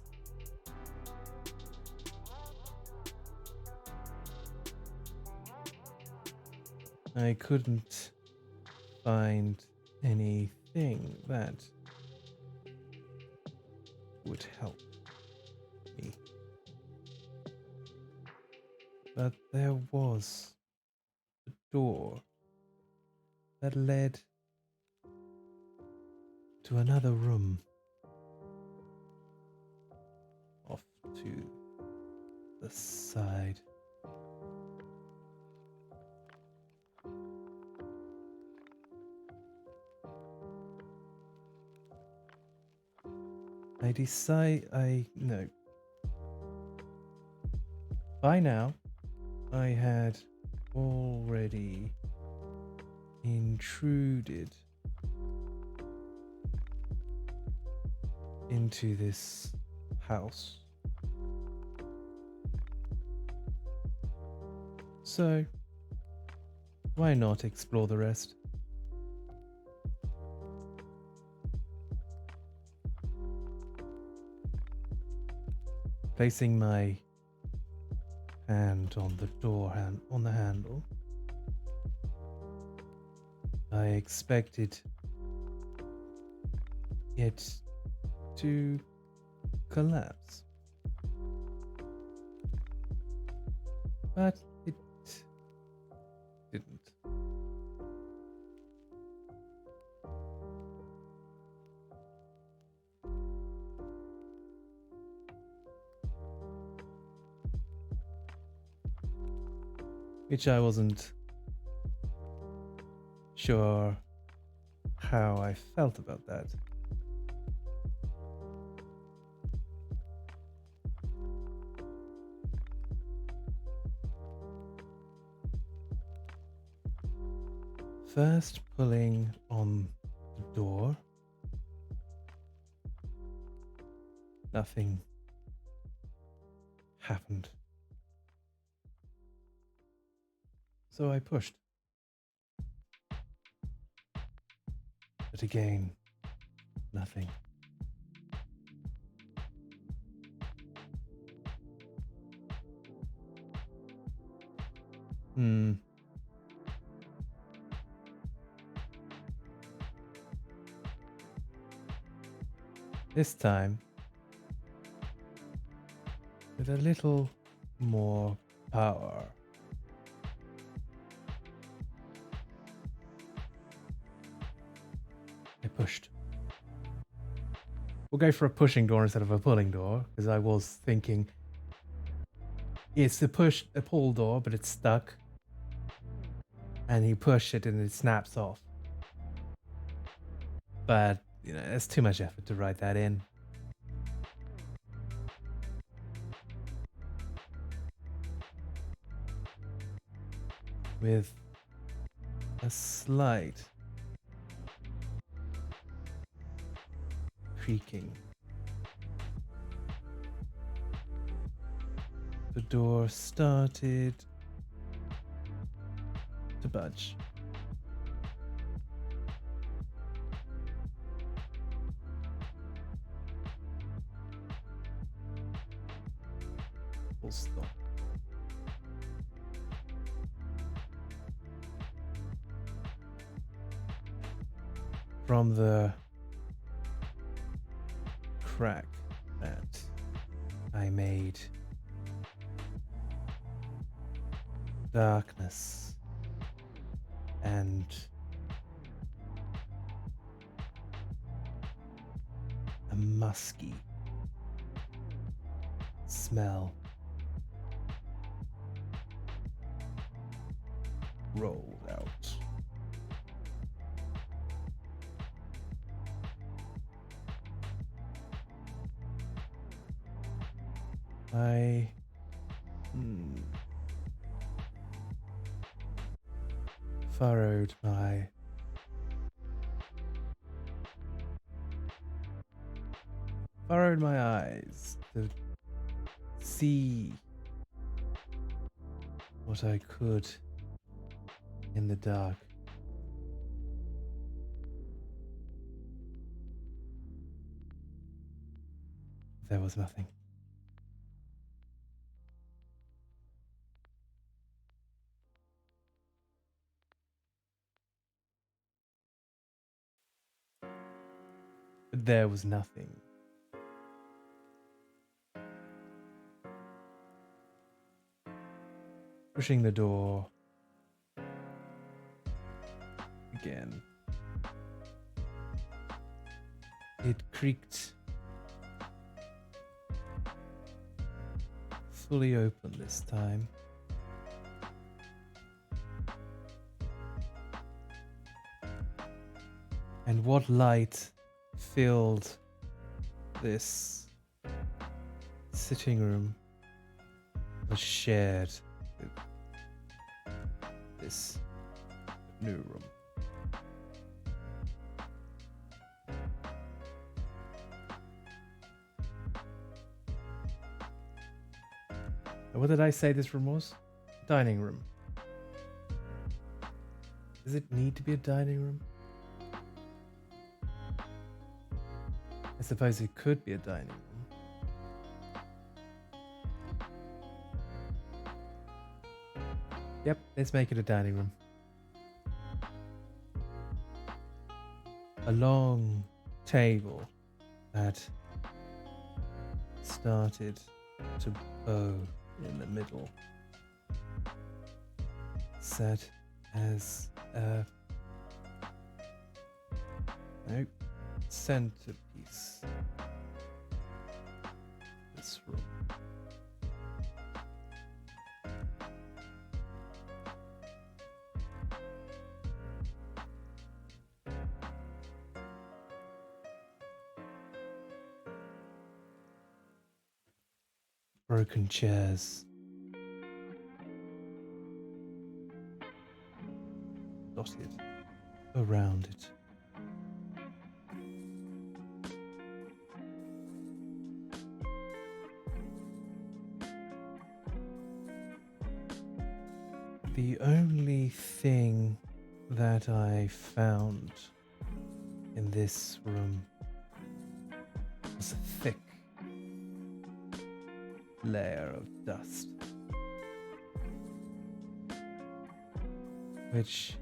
I couldn't find anything that would help me. But there was a door that led to another room off to the side. No. By now, I had already intruded into this house. So, why not explore the rest? Placing my hand on the on the handle, I expected it to collapse, but it didn't. Which I wasn't sure how I felt about that. First pulling on the door, nothing happened. So I pushed. But again, nothing. This time, with a little more power. I pushed. We'll go for a pushing door instead of a pulling door, because I was thinking it's a pull door, but it's stuck. And you push it and it snaps off. But, you know, it's too much effort to write that in. With a slight creaking, the door started to budge. Full stop. From the crack that I made, darkness and musky smell rolled out. I furrowed my eyes to see what I could in the dark. There was nothing. There was nothing. Pushing the door again. It creaked fully open this time. And what light filled this sitting room was shared with this new room. What did I say this room was? Dining room. Does it need to be a dining room? I suppose it could be a dining room. Yep, let's make it a dining room. A long table that started to bow in the middle sat as a centerpiece. This room. Broken chairs dotted around it. The only thing that I found in this room was a thick layer of dust, which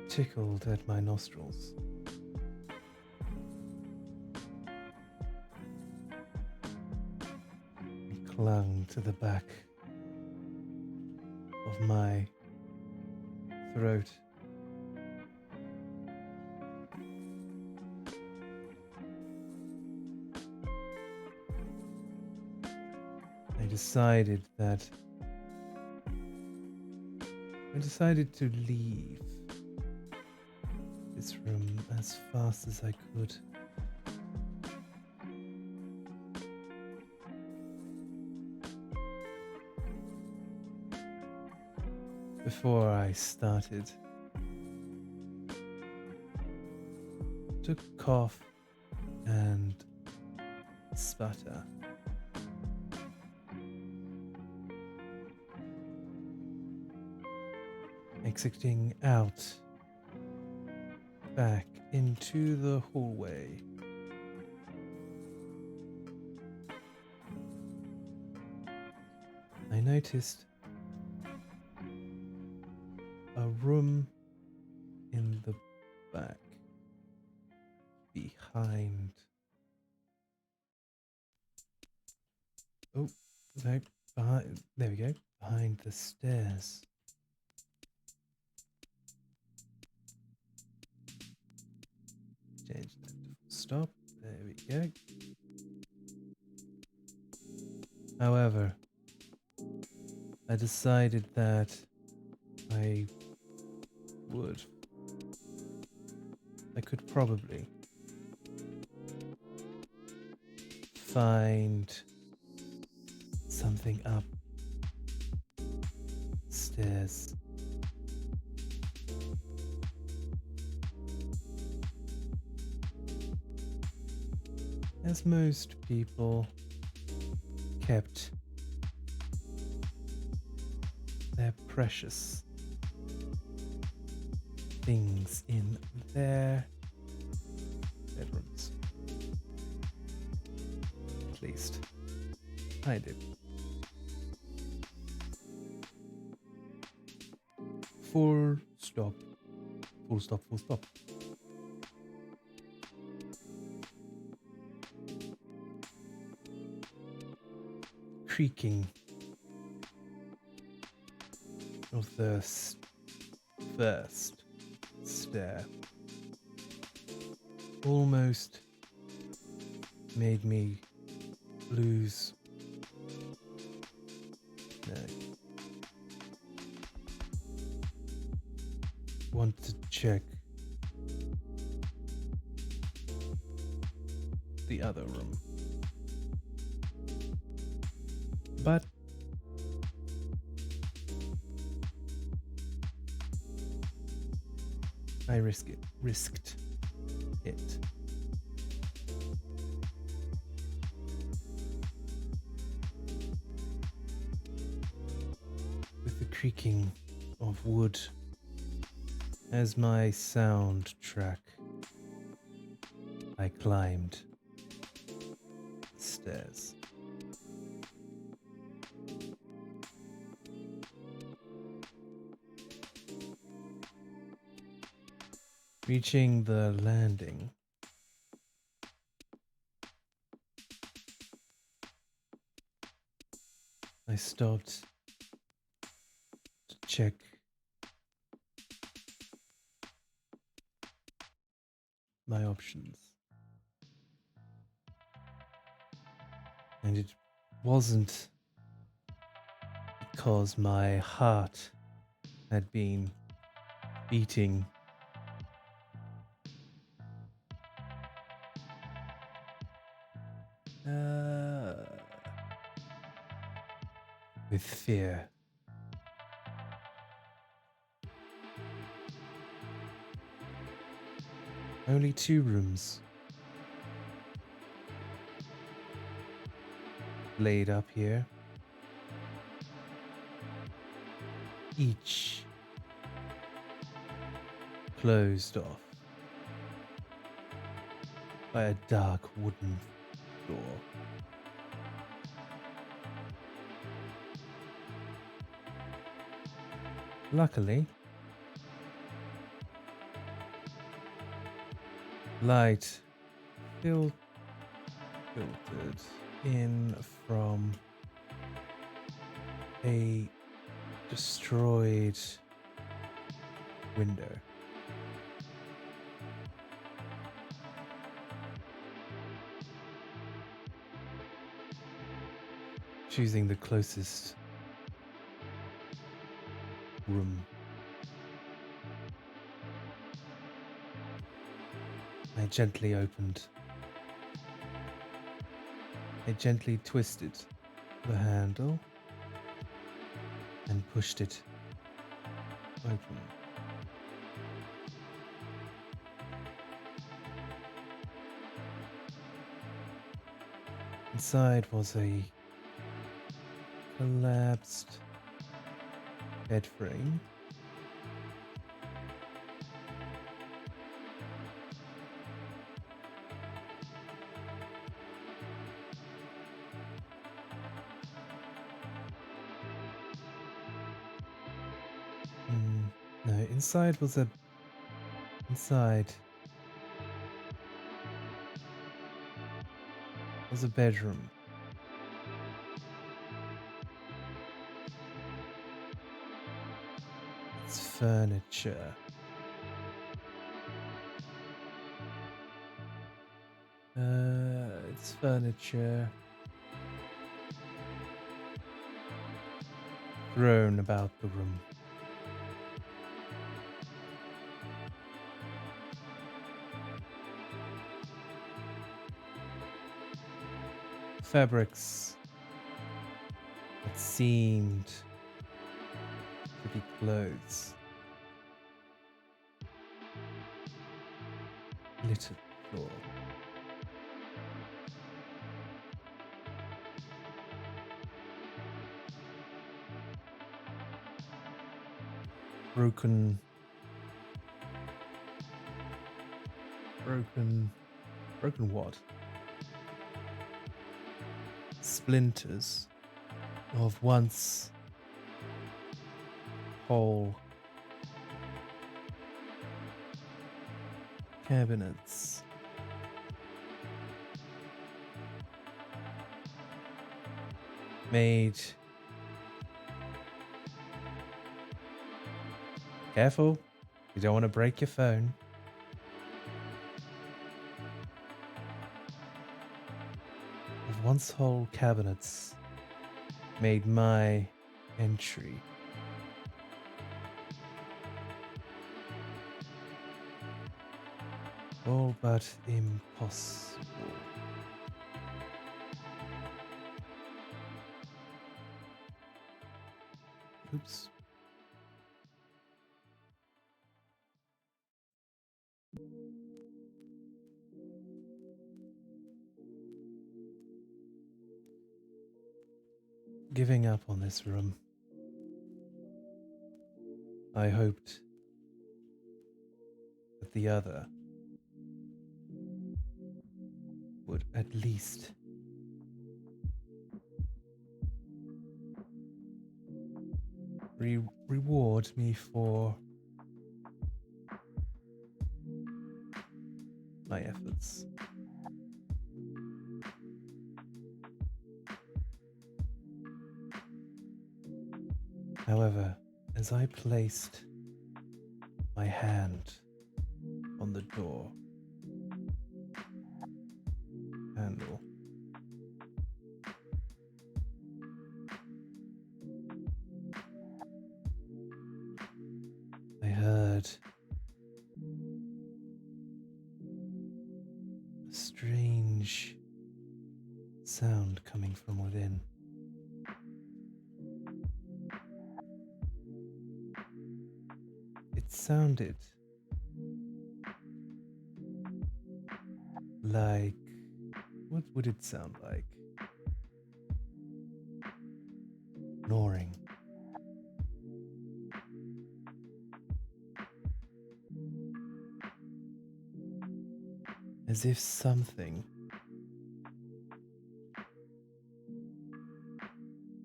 tickled at my nostrils. It clung to the back of my throat. I decided to leave this room as fast as I could. Before I started to cough and sputter. Exiting out back into the hallway. I noticed a room in the back behind. Oh, no, behind, there we go, behind the stairs. Change that to stop. There we go. However, I decided that I could probably find something upstairs. As most people kept their precious things in their bedrooms. At least I did. Full stop. Full stop, full stop. Creaking of the first stair almost made me lose. No. Want to check the other room. But I risked it. With the creaking of wood as my soundtrack, I climbed the stairs. Reaching the landing, I stopped to check my options. And it wasn't because my heart had been beating with fear. Only 2 rooms laid up here, each closed off by a dark wooden door. Luckily, light filtered in from a destroyed window. Choosing the closest room, I gently twisted the handle and pushed it open. Inside was a collapsed bed frame. No, inside was a bedroom. Its furniture It's furniture thrown about the room. Fabrics that seemed to be clothes. Littered the floor. Broken what? Splinters of once whole cabinets. Made. Careful, you don't want to break your phone. Of once whole cabinets made my entry. All but impossible. Oops. Giving up on this room. I hoped that the other would at least reward me for my efforts. However, as I placed my hand on the door handle, I heard a strange sound coming from within. It sounded like... what would it sound like? Snoring. As if something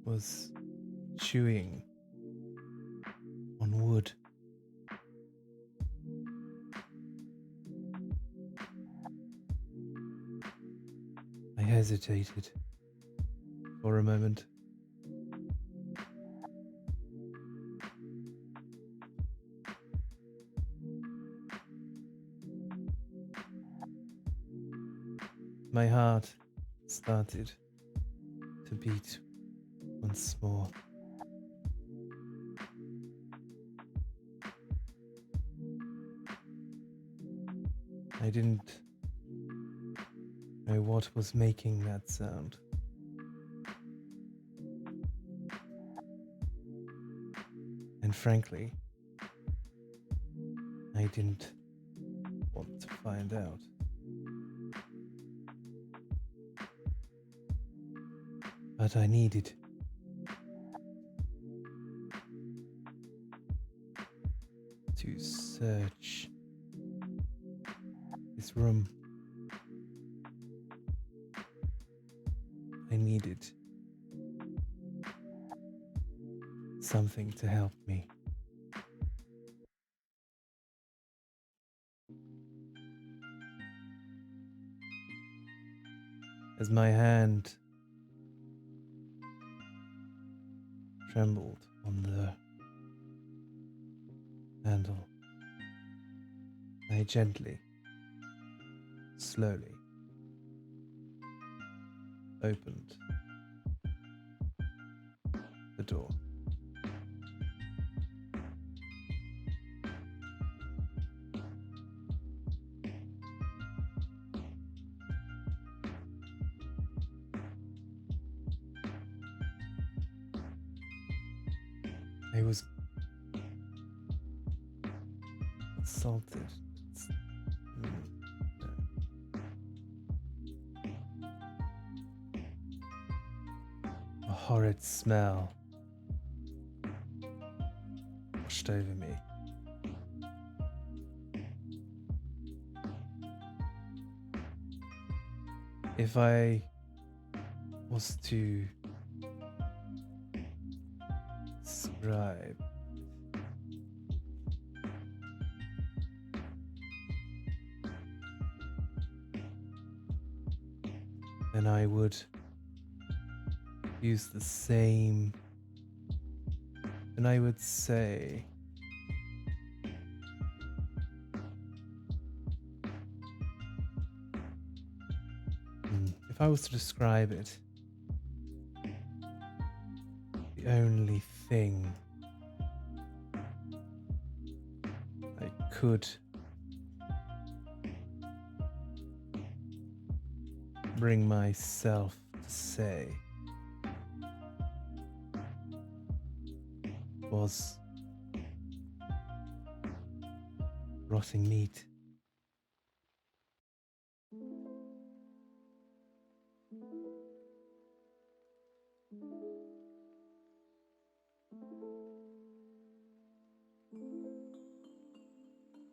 was chewing on wood. I hesitated for a moment. My heart started to beat once more. I didn't know what was making that sound. And frankly, I didn't want to find out. But I needed to search this room. I needed something to help me. As my hand trembled on the handle, I gently, slowly opened the door. I was insulted. A horrid smell washed over me. If I was to describe then I would use the same, and I would say if I was to describe it, the only thing I could bring myself to say was rotting meat.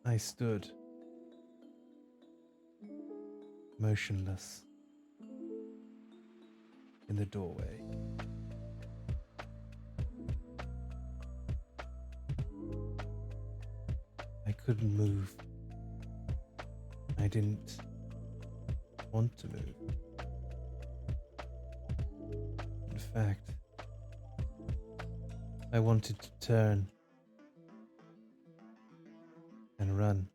I stood motionless in the doorway. I couldn't move. I didn't want to move. In fact, I wanted to turn and run,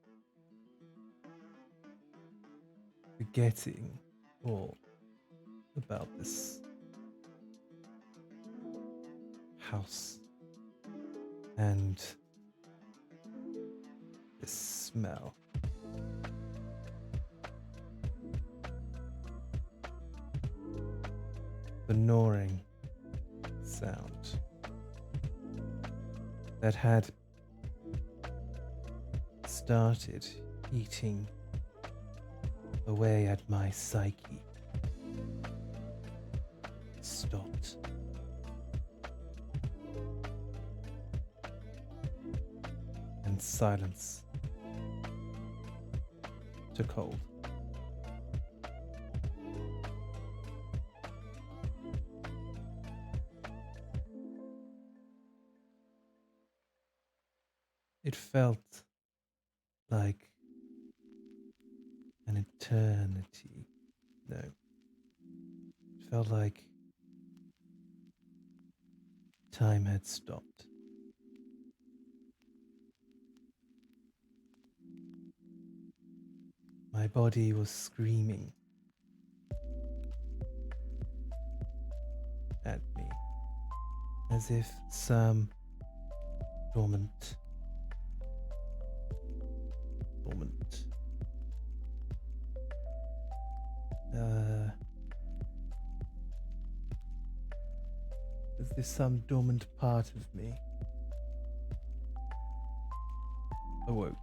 forgetting all about this house and this smell. The gnawing sound that had started eating away at my psyche stopped. And silence took hold. It felt like an eternity. No. It felt like time had stopped. My body was screaming at me as if some dormant is this some dormant part of me awoke.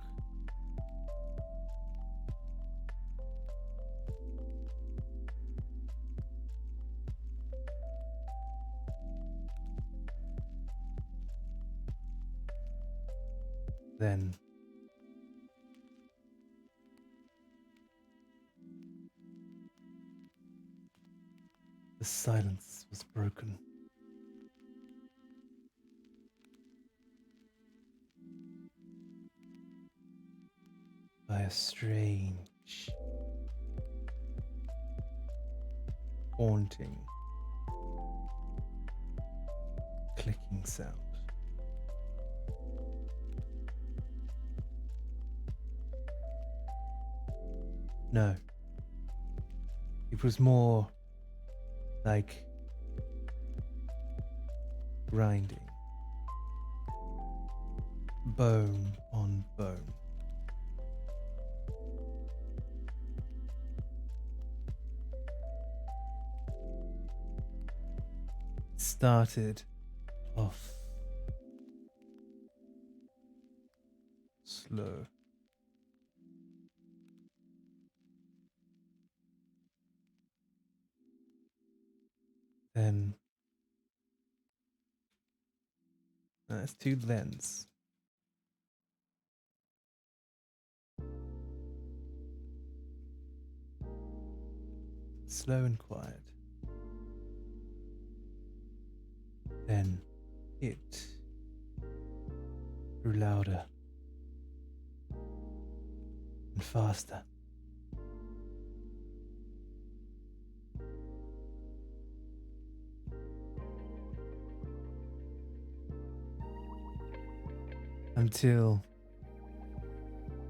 Then the silence was broken. By a strange, haunting, clicking sound. No, it was more like grinding bone on bone. Started off slow. Then that's two lens. Slow and quiet. Then it grew louder and faster. Until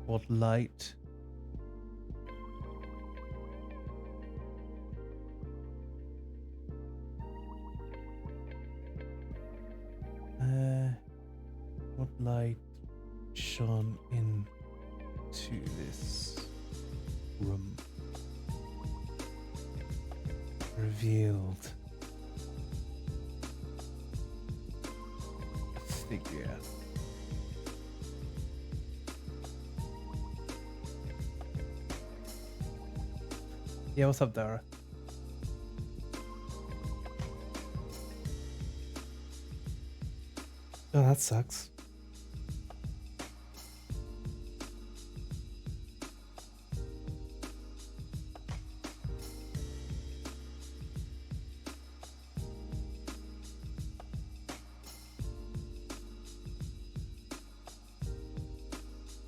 what light what light shone into this room, revealed a figure. Yeah, what's up, Dara? Oh, that sucks.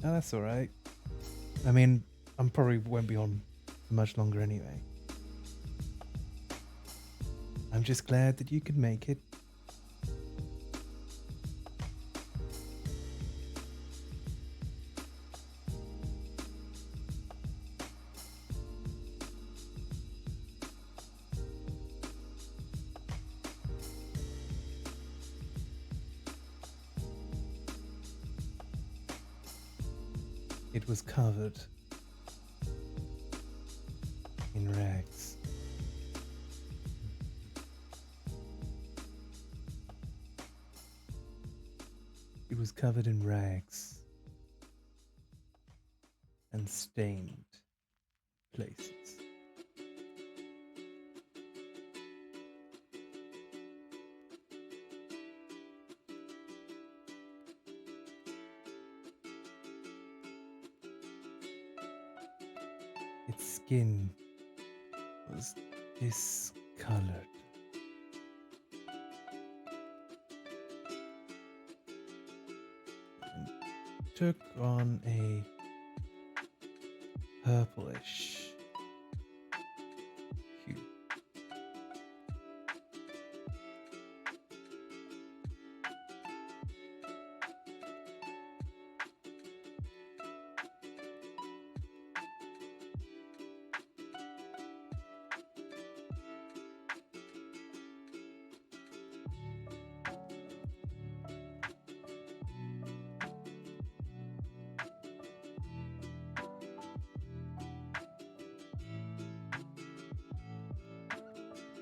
Oh, that's alright. I mean, I'm probably won't be on for much longer anyway. I'm just glad that you could make it. It was covered in rags. It was covered in rags and stained places. Its skin was discolored. And took on a purplish hue.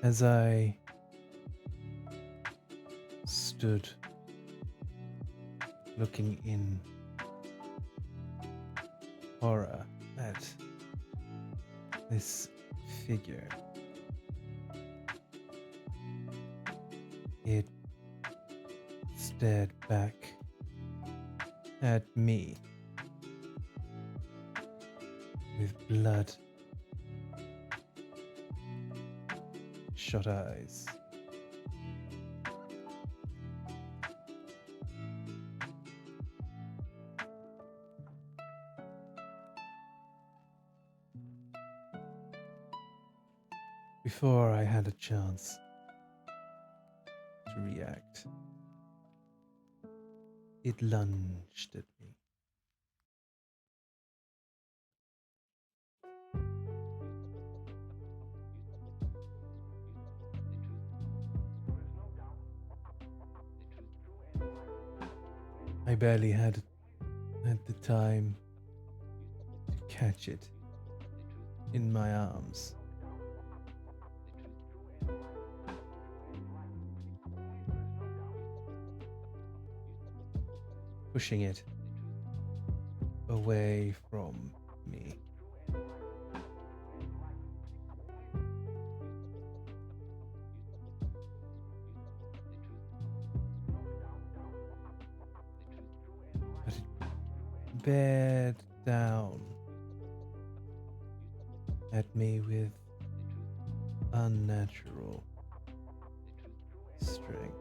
As I stood looking in horror at this figure, it stared back at me with blood shot eyes. Before I had a chance to react, it lunged at me. I barely had the time to catch it in my arms. Pushing it away from me. But it bared down at me with unnatural strength.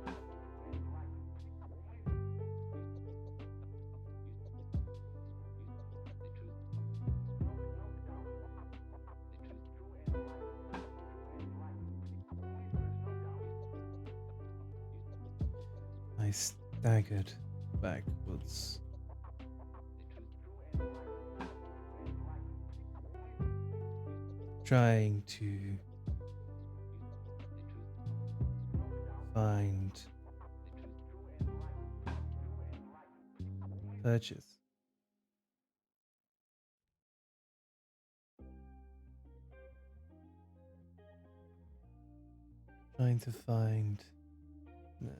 I staggered backwards. Trying to find purchase. Trying to find... No.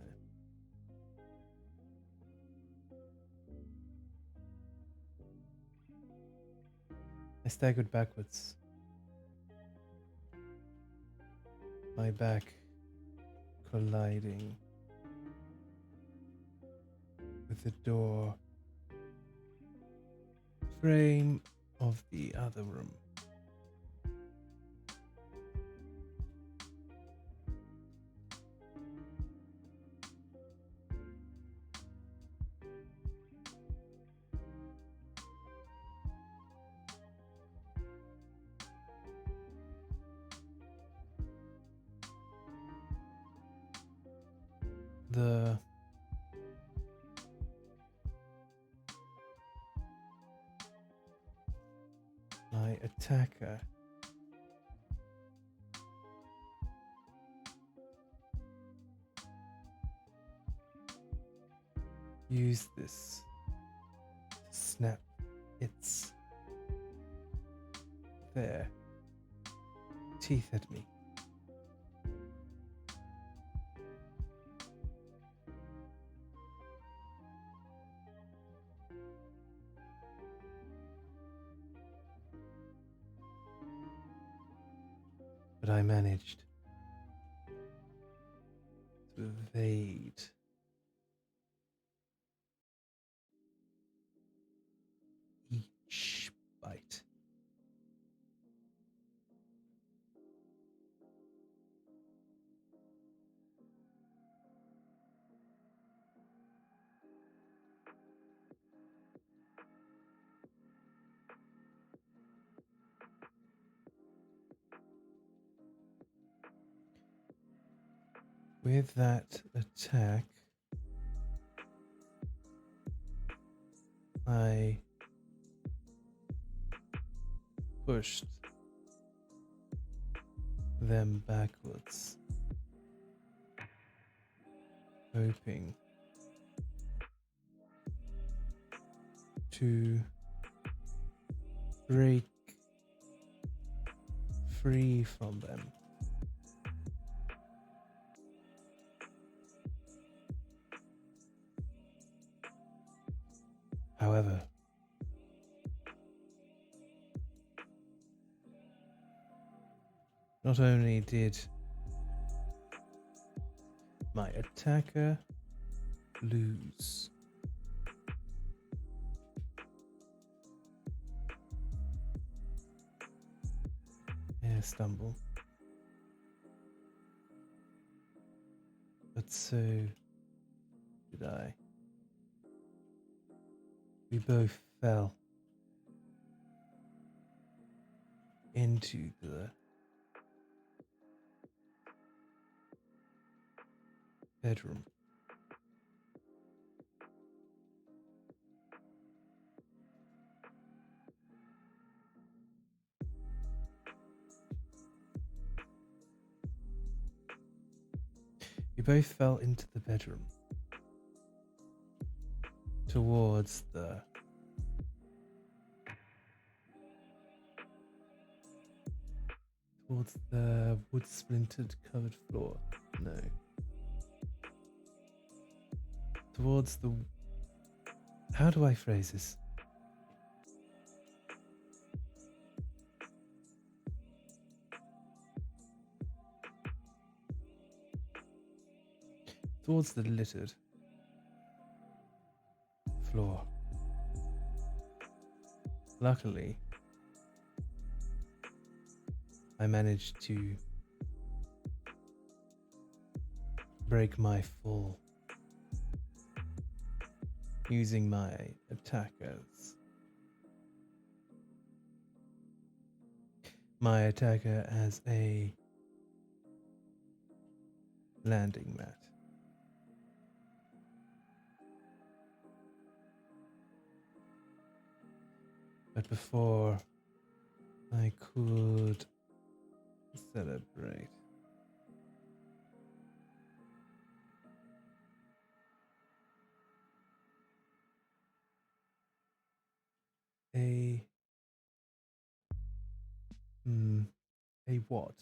I staggered backwards. My back colliding with the door frame of the other room. My attacker used this to snap its teeth at me. But I managed to evade each bite. With that attack, I pushed them backwards, hoping to break free from them. However, not only did my attacker lose, stumble, but so did I. We both fell into the bedroom. We both fell into the bedroom. towards the wood splintered covered floor. No. Towards the... How do I phrase this? Towards the littered floor. Luckily, I managed to break my fall using my attackers. My attacker as a landing mat. But before I could celebrate, a what?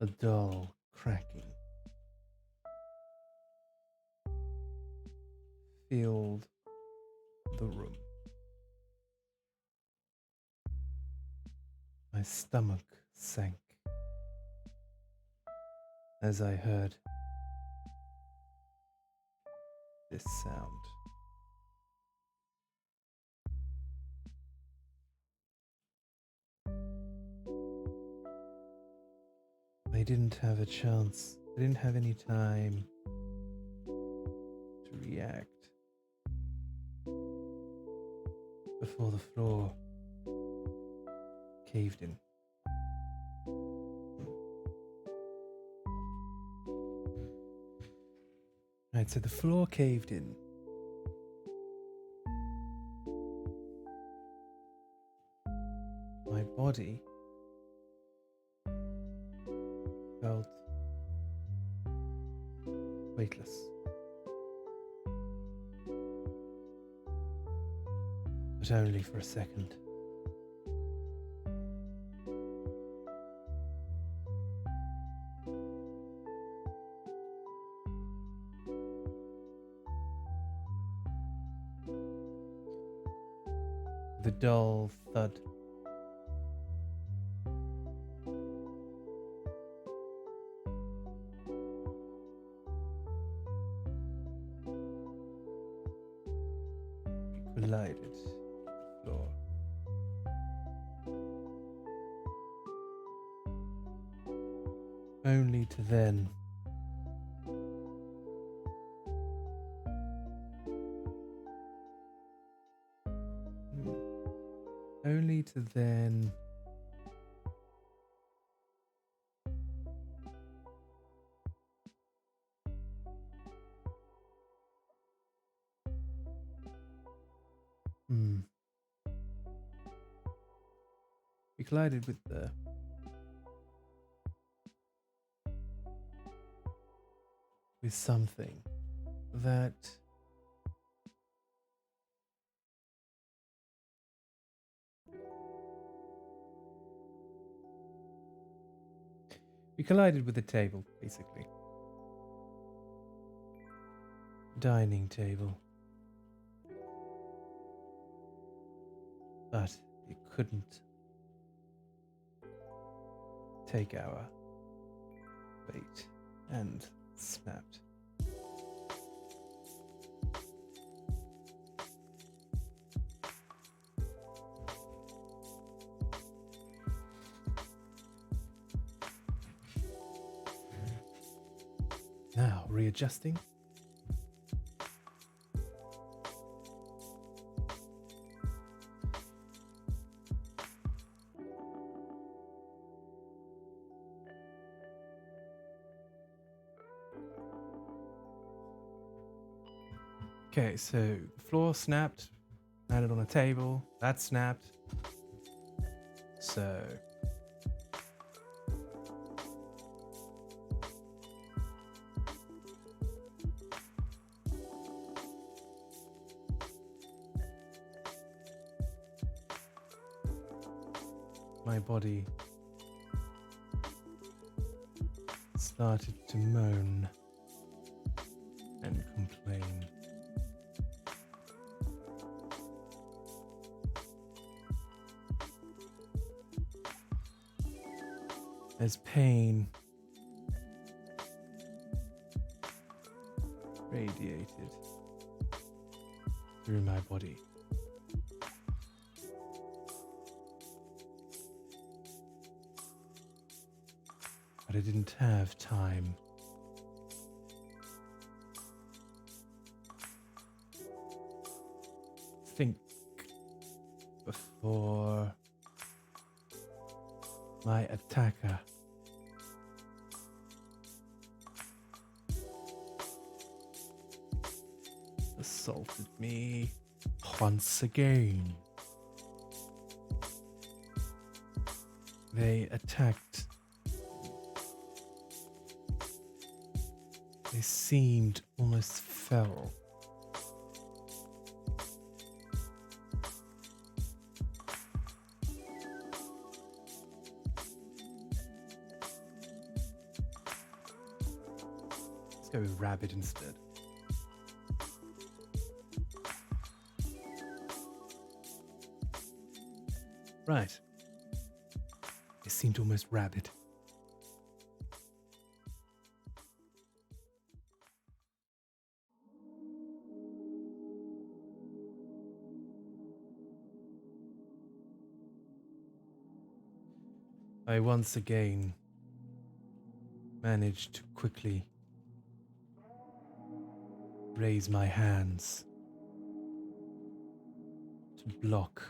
A dull cracking filled the room. My stomach sank as I heard this sound. I didn't have a chance. I didn't have any time to react before the floor caved in. Right, so the floor caved in. My body felt weightless. But only for a second. The dull thud collided with the floor. Only to then only to then we collided with something that we collided with the table, basically. Dining table. But it couldn't take our weight and snapped. Now, readjusting. Okay, so floor snapped, landed on a table, that snapped. So my body started to moan and complain. As pain radiated through my body. But I didn't have time to think before my attacker assaulted me once again. They attacked. They seemed almost feral. Let's go with rabid instead. Right. It seemed almost rabid. I once again managed to quickly raise my hands to block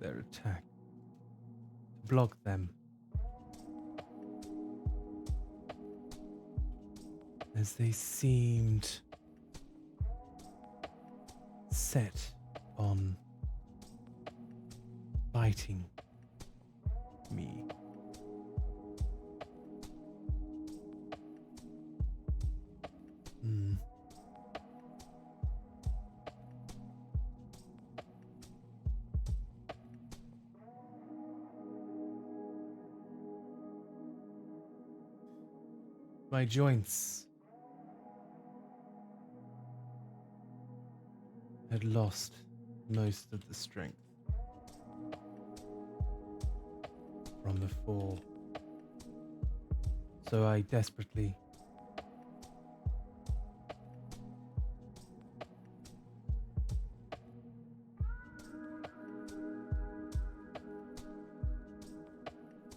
their attack, to block them as they seemed set on biting me. My joints had lost most of the strength from the fall, so I desperately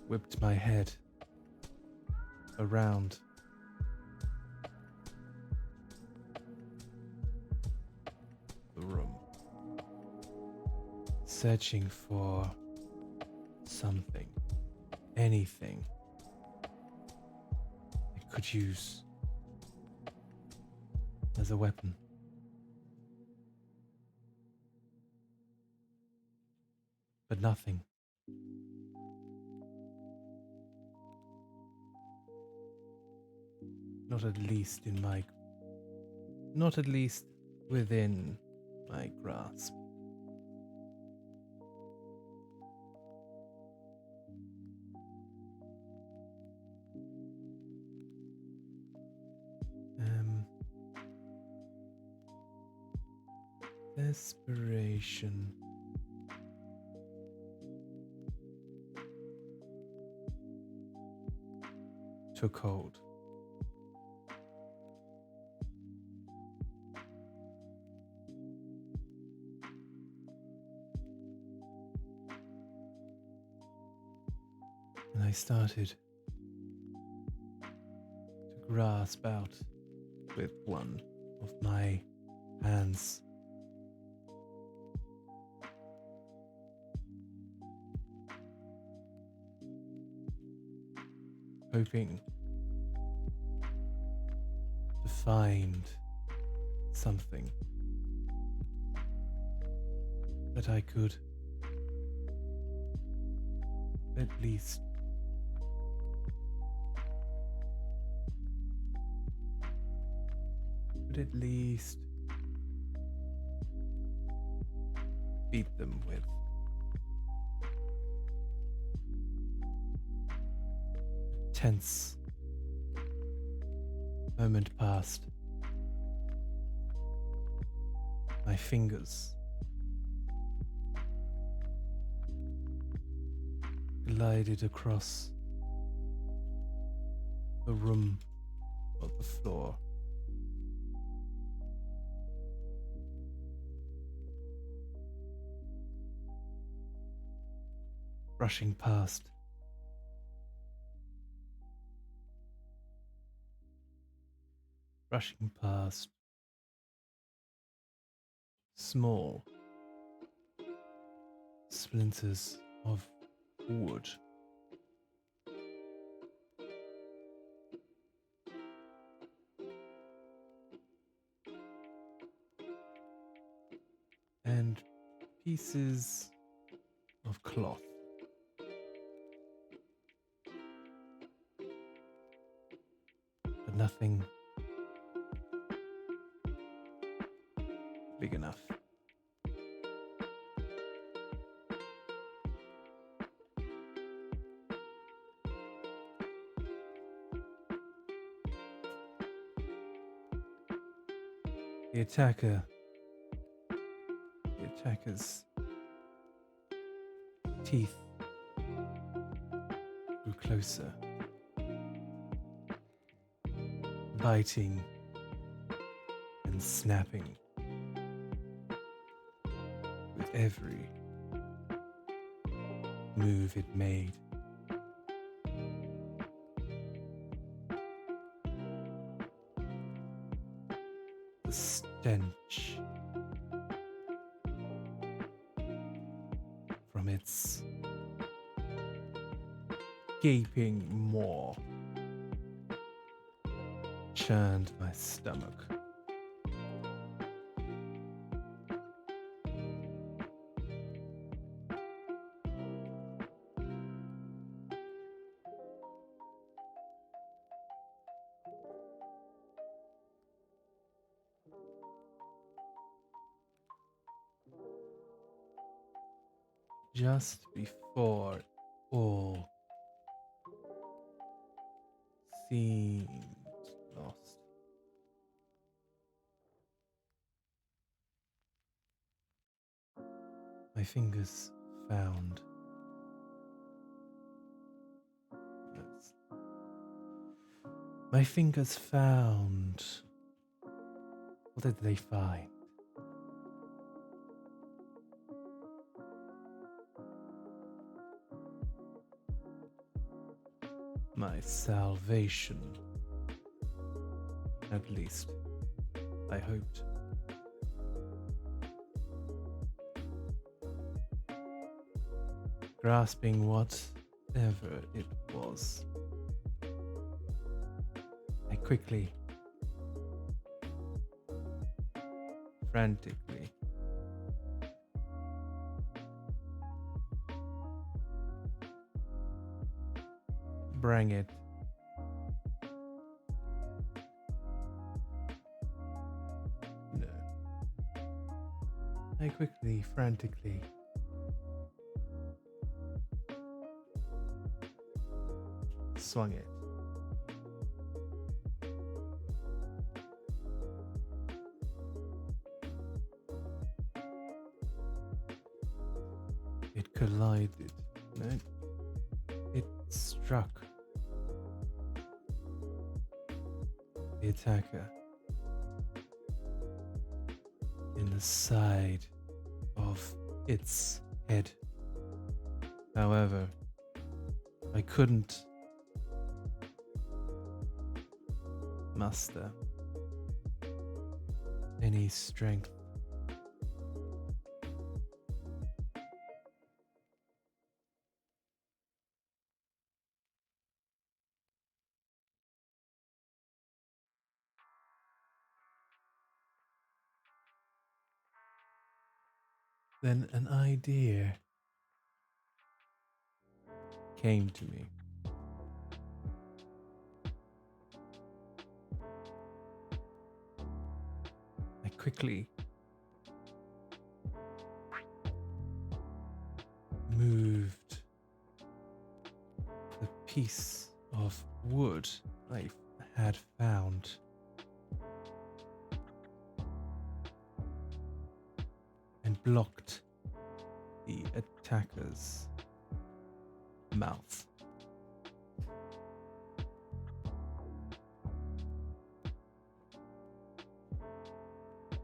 whipped my head around the room, searching for something, anything I could use as a weapon. But nothing. Not at least within my grasp. Desperation took hold. And I started to grasp out with one of my hands. Hoping to find something that I could at least beat them with. Tense moment passed. My fingers glided across the room of the floor. Brushing past small splinters of wood. And pieces of cloth. But nothing big enough. The attacker's teeth grew closer, biting and snapping with every move it made. The stench from its gaping maw churned my stomach. Just before all seemed lost, my fingers found what did they find? My salvation. At least, I hoped. Grasping whatever it was, I quickly, frantically, bring it no. I quickly, frantically swung it. It collided. No, it struck the attacker in the side of its head. However, I couldn't muster any strength. Then an idea came to me. I quickly piece of wood I had found. And blocked the attacker's mouth.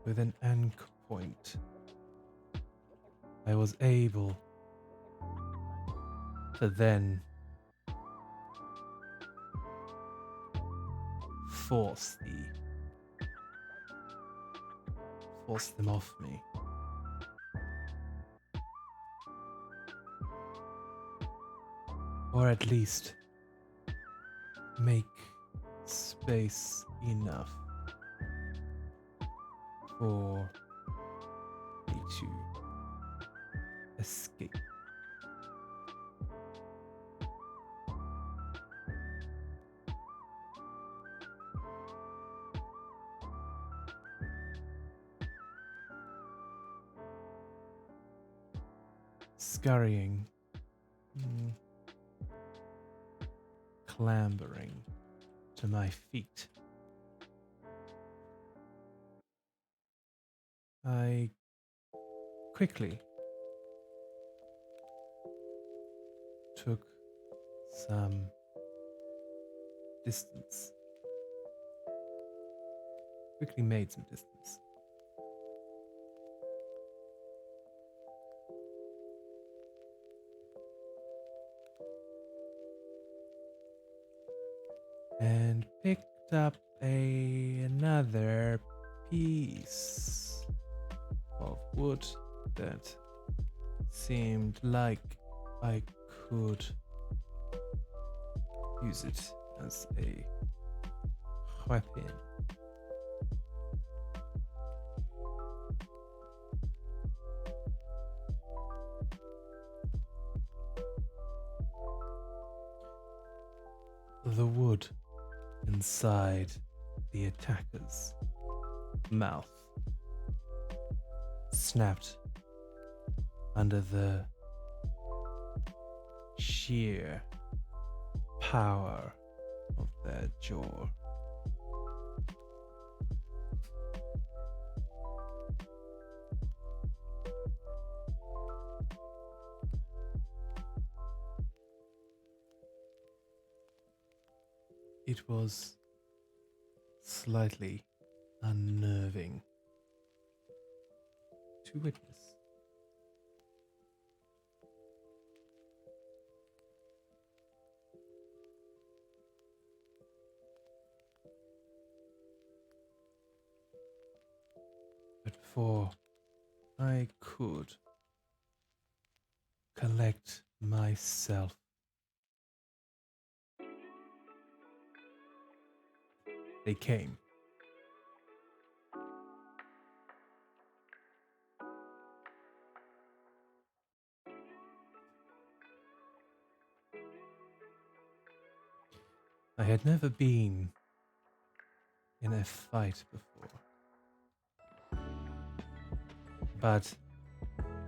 With an anchor point, I was able to then force them off me. Or at least make space enough for me to escape. Scurrying, clambering to my feet, I quickly took some distance. Quickly made some distance. And picked up another piece of wood that seemed like I could use it as a weapon. The wood inside the attacker's mouth snapped under the sheer power of their jaw. It was slightly unnerving to witness. But before I could collect myself, they came. I had never been in a fight before, but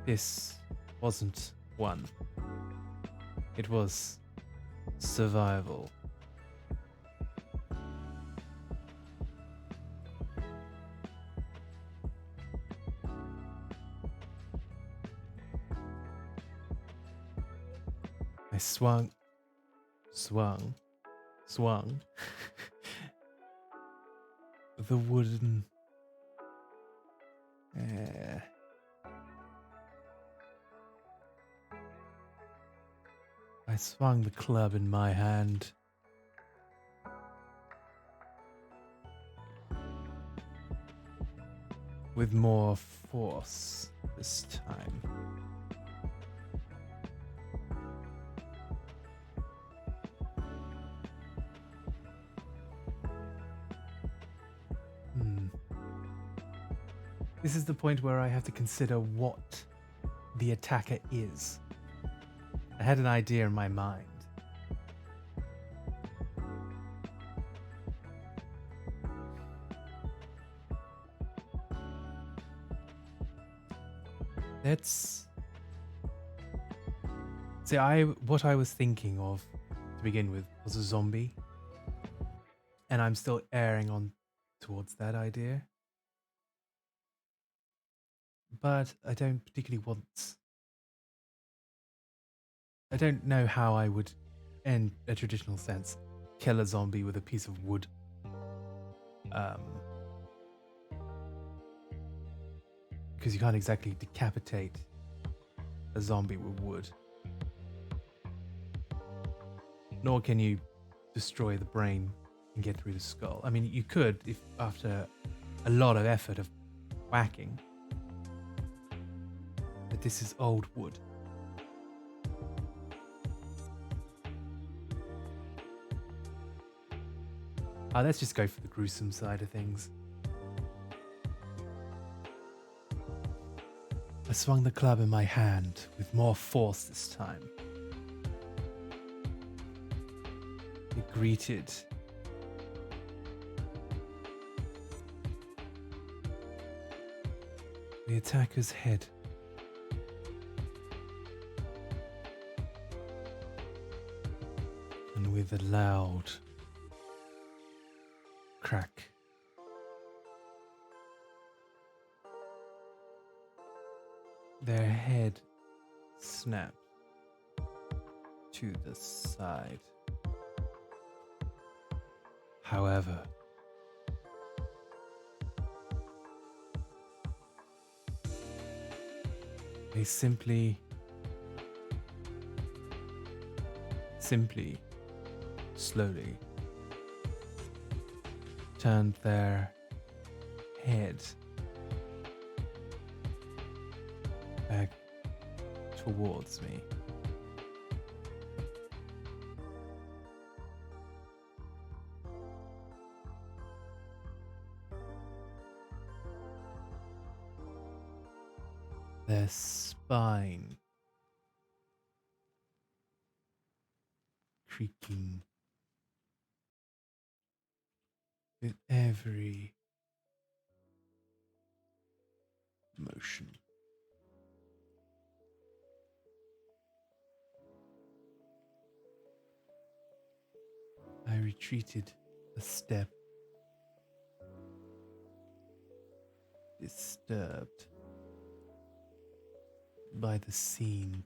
this wasn't one. It was survival. I swung the wooden I swung the club in my hand. With more force this time. This is the point where I have to consider what the attacker is. I had an idea in my mind. Let's see. What I was thinking of begin with was a zombie. And I'm still erring on towards that idea. But I don't particularly want... I don't know how I would, in a traditional sense, kill a zombie with a piece of wood. Because you can't exactly decapitate a zombie with wood. Nor can you destroy the brain and get through the skull. I mean, you could if after a lot of effort of whacking. But this is old wood. Let's just go for the gruesome side of things. I swung the club in my hand with more force this time. It greeted the attacker's head. And with a loud crack, their head snapped to the side. However, they simply, slowly turned their head back towards me. Their spine creaking with every motion. I retreated a step, disturbed by the scene.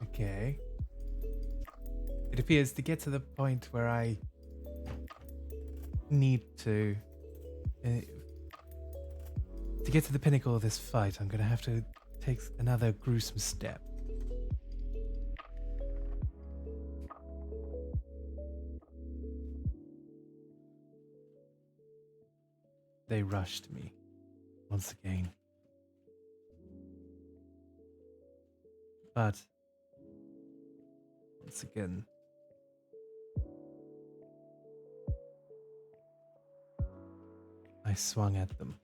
Okay. It appears to get to the point where I need to get to the pinnacle of this fight, I'm going to have to take another gruesome step. They rushed me once again. But once again, I swung at them.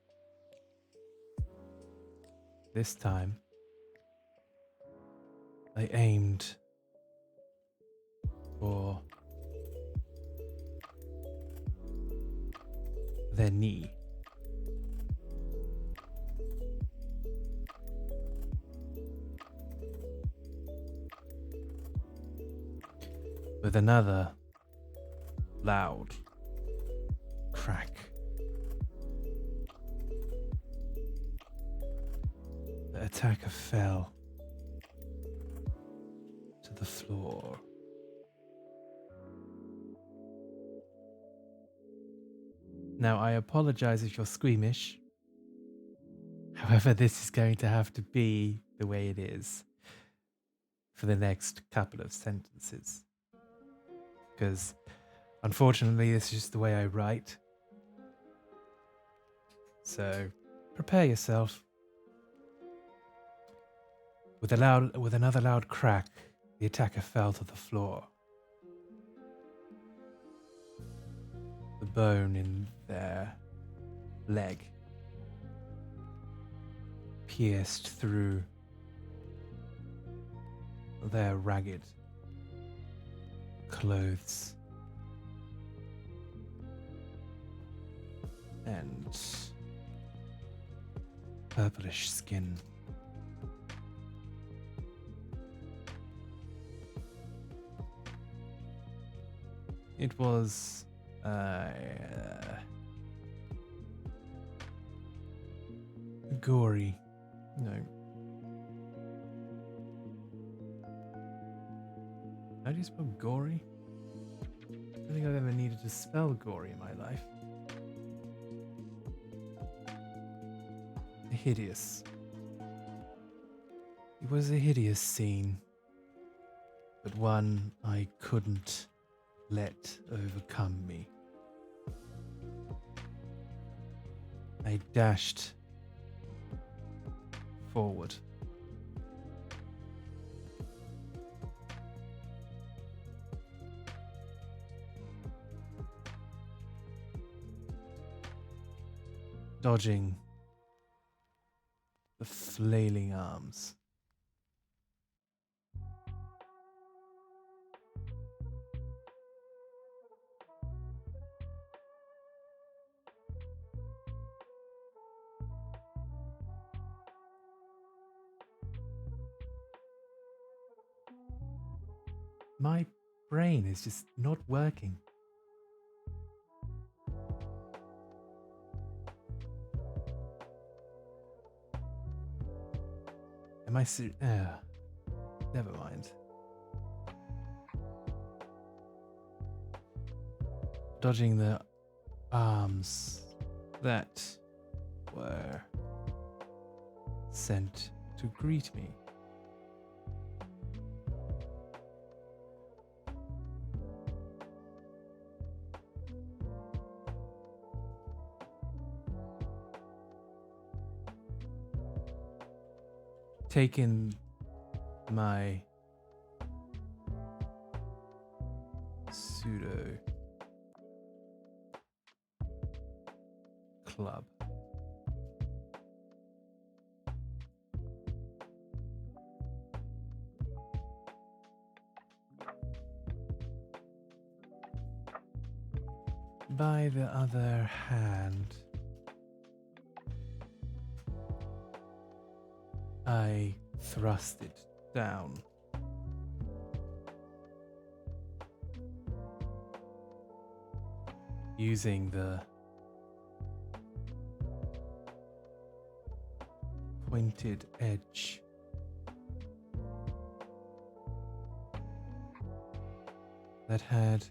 This time, I aimed for their knee. With another loud crack, the attacker fell to the floor. Now, I apologize if you're squeamish. However, this is going to have to be the way it is for the next couple of sentences. Because, unfortunately, this is just the way I write. So, Prepare yourself. With another loud crack, the attacker fell to the floor. The bone in their leg pierced through their ragged clothes and purplish skin. It was gory. No. How do you spell gory? I don't think I've ever needed to spell gory in my life. Hideous. It was a hideous scene, but one I couldn't let overcome me. I dashed forward. Dodging the flailing arms. My brain is just not working. Am I never mind. Dodging the arms that were sent to greet me. Taken my pseudo club. By the other hand, I thrust it down. Using the pointed edge that had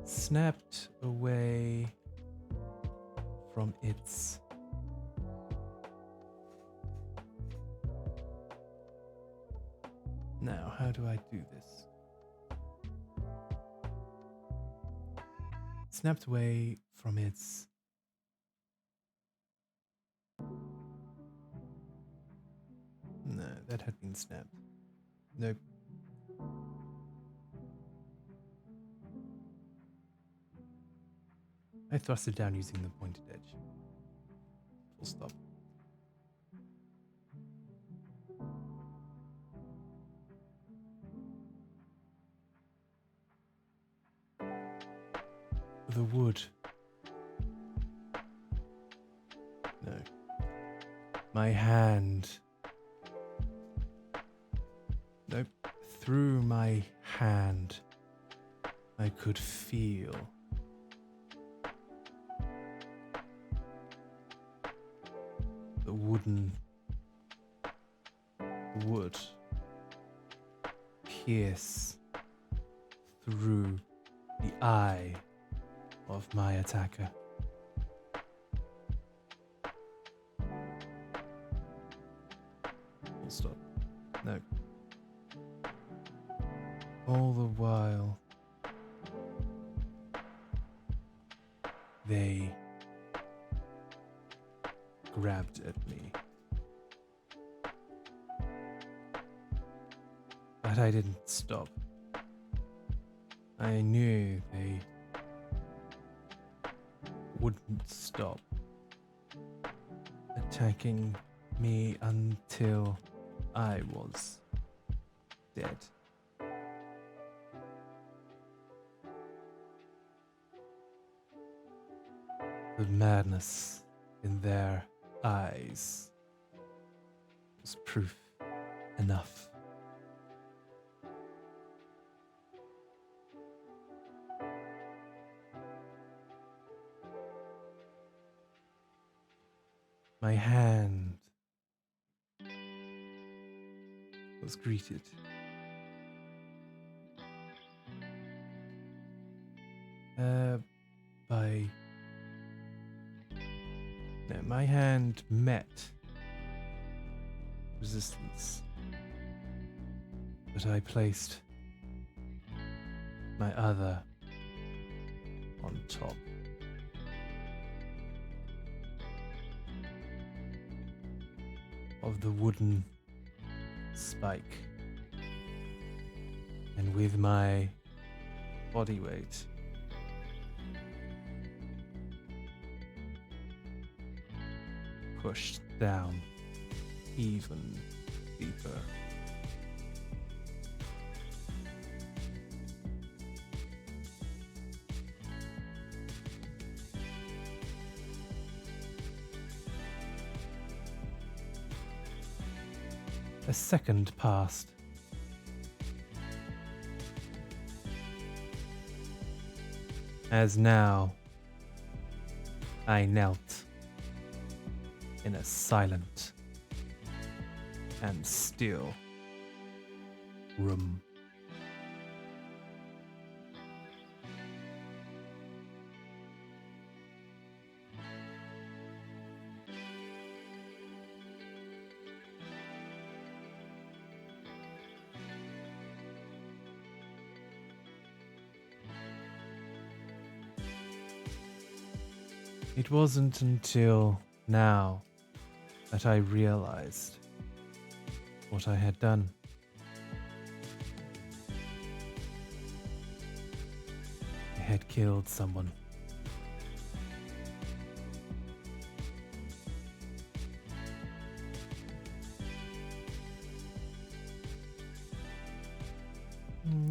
snapped away from its Now, how do I do this? Snapped away from its No, that had been snapped. Nope. I thrust it down using the pointed edge. Full stop. The wood. No. My hand. Nope. Through my hand, I could feel the wood pierce through the eye of my attacker. Full stop. No. All the while, they grabbed at me. But I didn't stop. I knew they wouldn't stop attacking me until I was dead. The madness in their eyes was proof enough. My hand was greeted by... No, my hand met resistance, but I placed my other on top. Of the wooden spike, and with my body weight pushed down even deeper. A second passed. As now I knelt in a silent and still room. It wasn't until now that I realized what I had done. I had killed someone.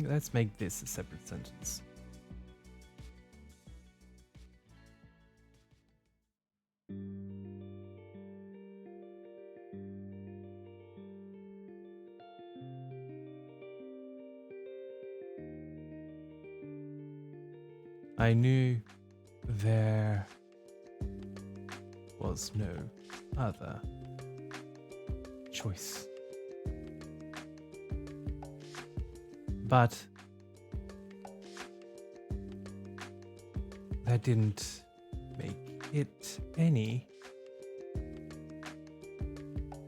Let's make this a separate sentence. I knew there was no other choice. But that didn't make it any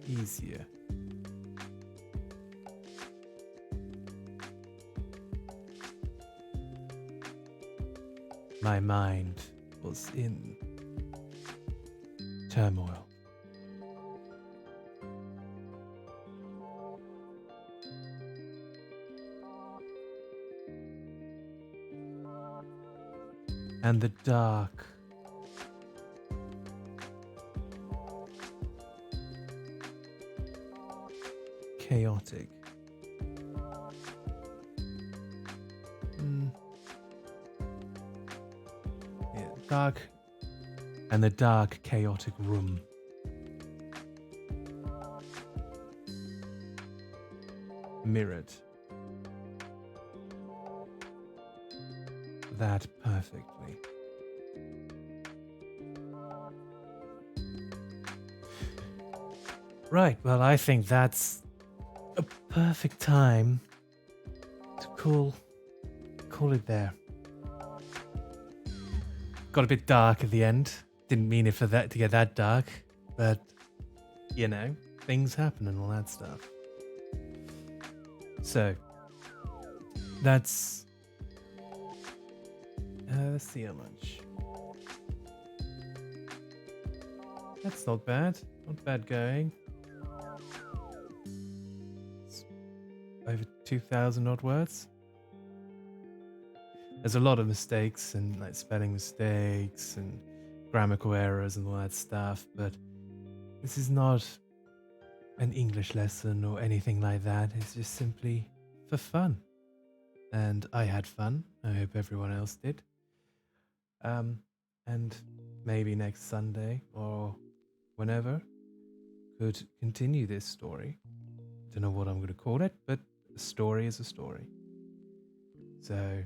easier. My mind was in turmoil. And the dark chaotic dark and the dark chaotic room mirrored that perfectly. Right, well, I think that's a perfect time to call it there. Got a bit dark at the end. Didn't mean it for that to get that dark, but you know, things happen and all that stuff. So that's let's see how much. That's not bad. Not bad going. It's over 2,000 odd words. There's a lot of mistakes and like spelling mistakes and grammatical errors and all that stuff, but this is not an English lesson or anything like that. It's just simply for fun. And I had fun. I hope everyone else did. And maybe next Sunday or whenever could continue this story. Don't know what I'm going to call it, but a story is a story. So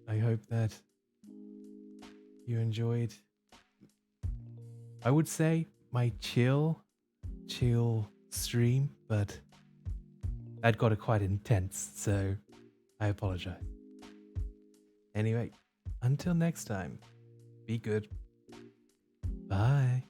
I hope that you enjoyed, I would say, my chill stream, but that got quite intense, so I apologize. Anyway, until next time, be good. Bye.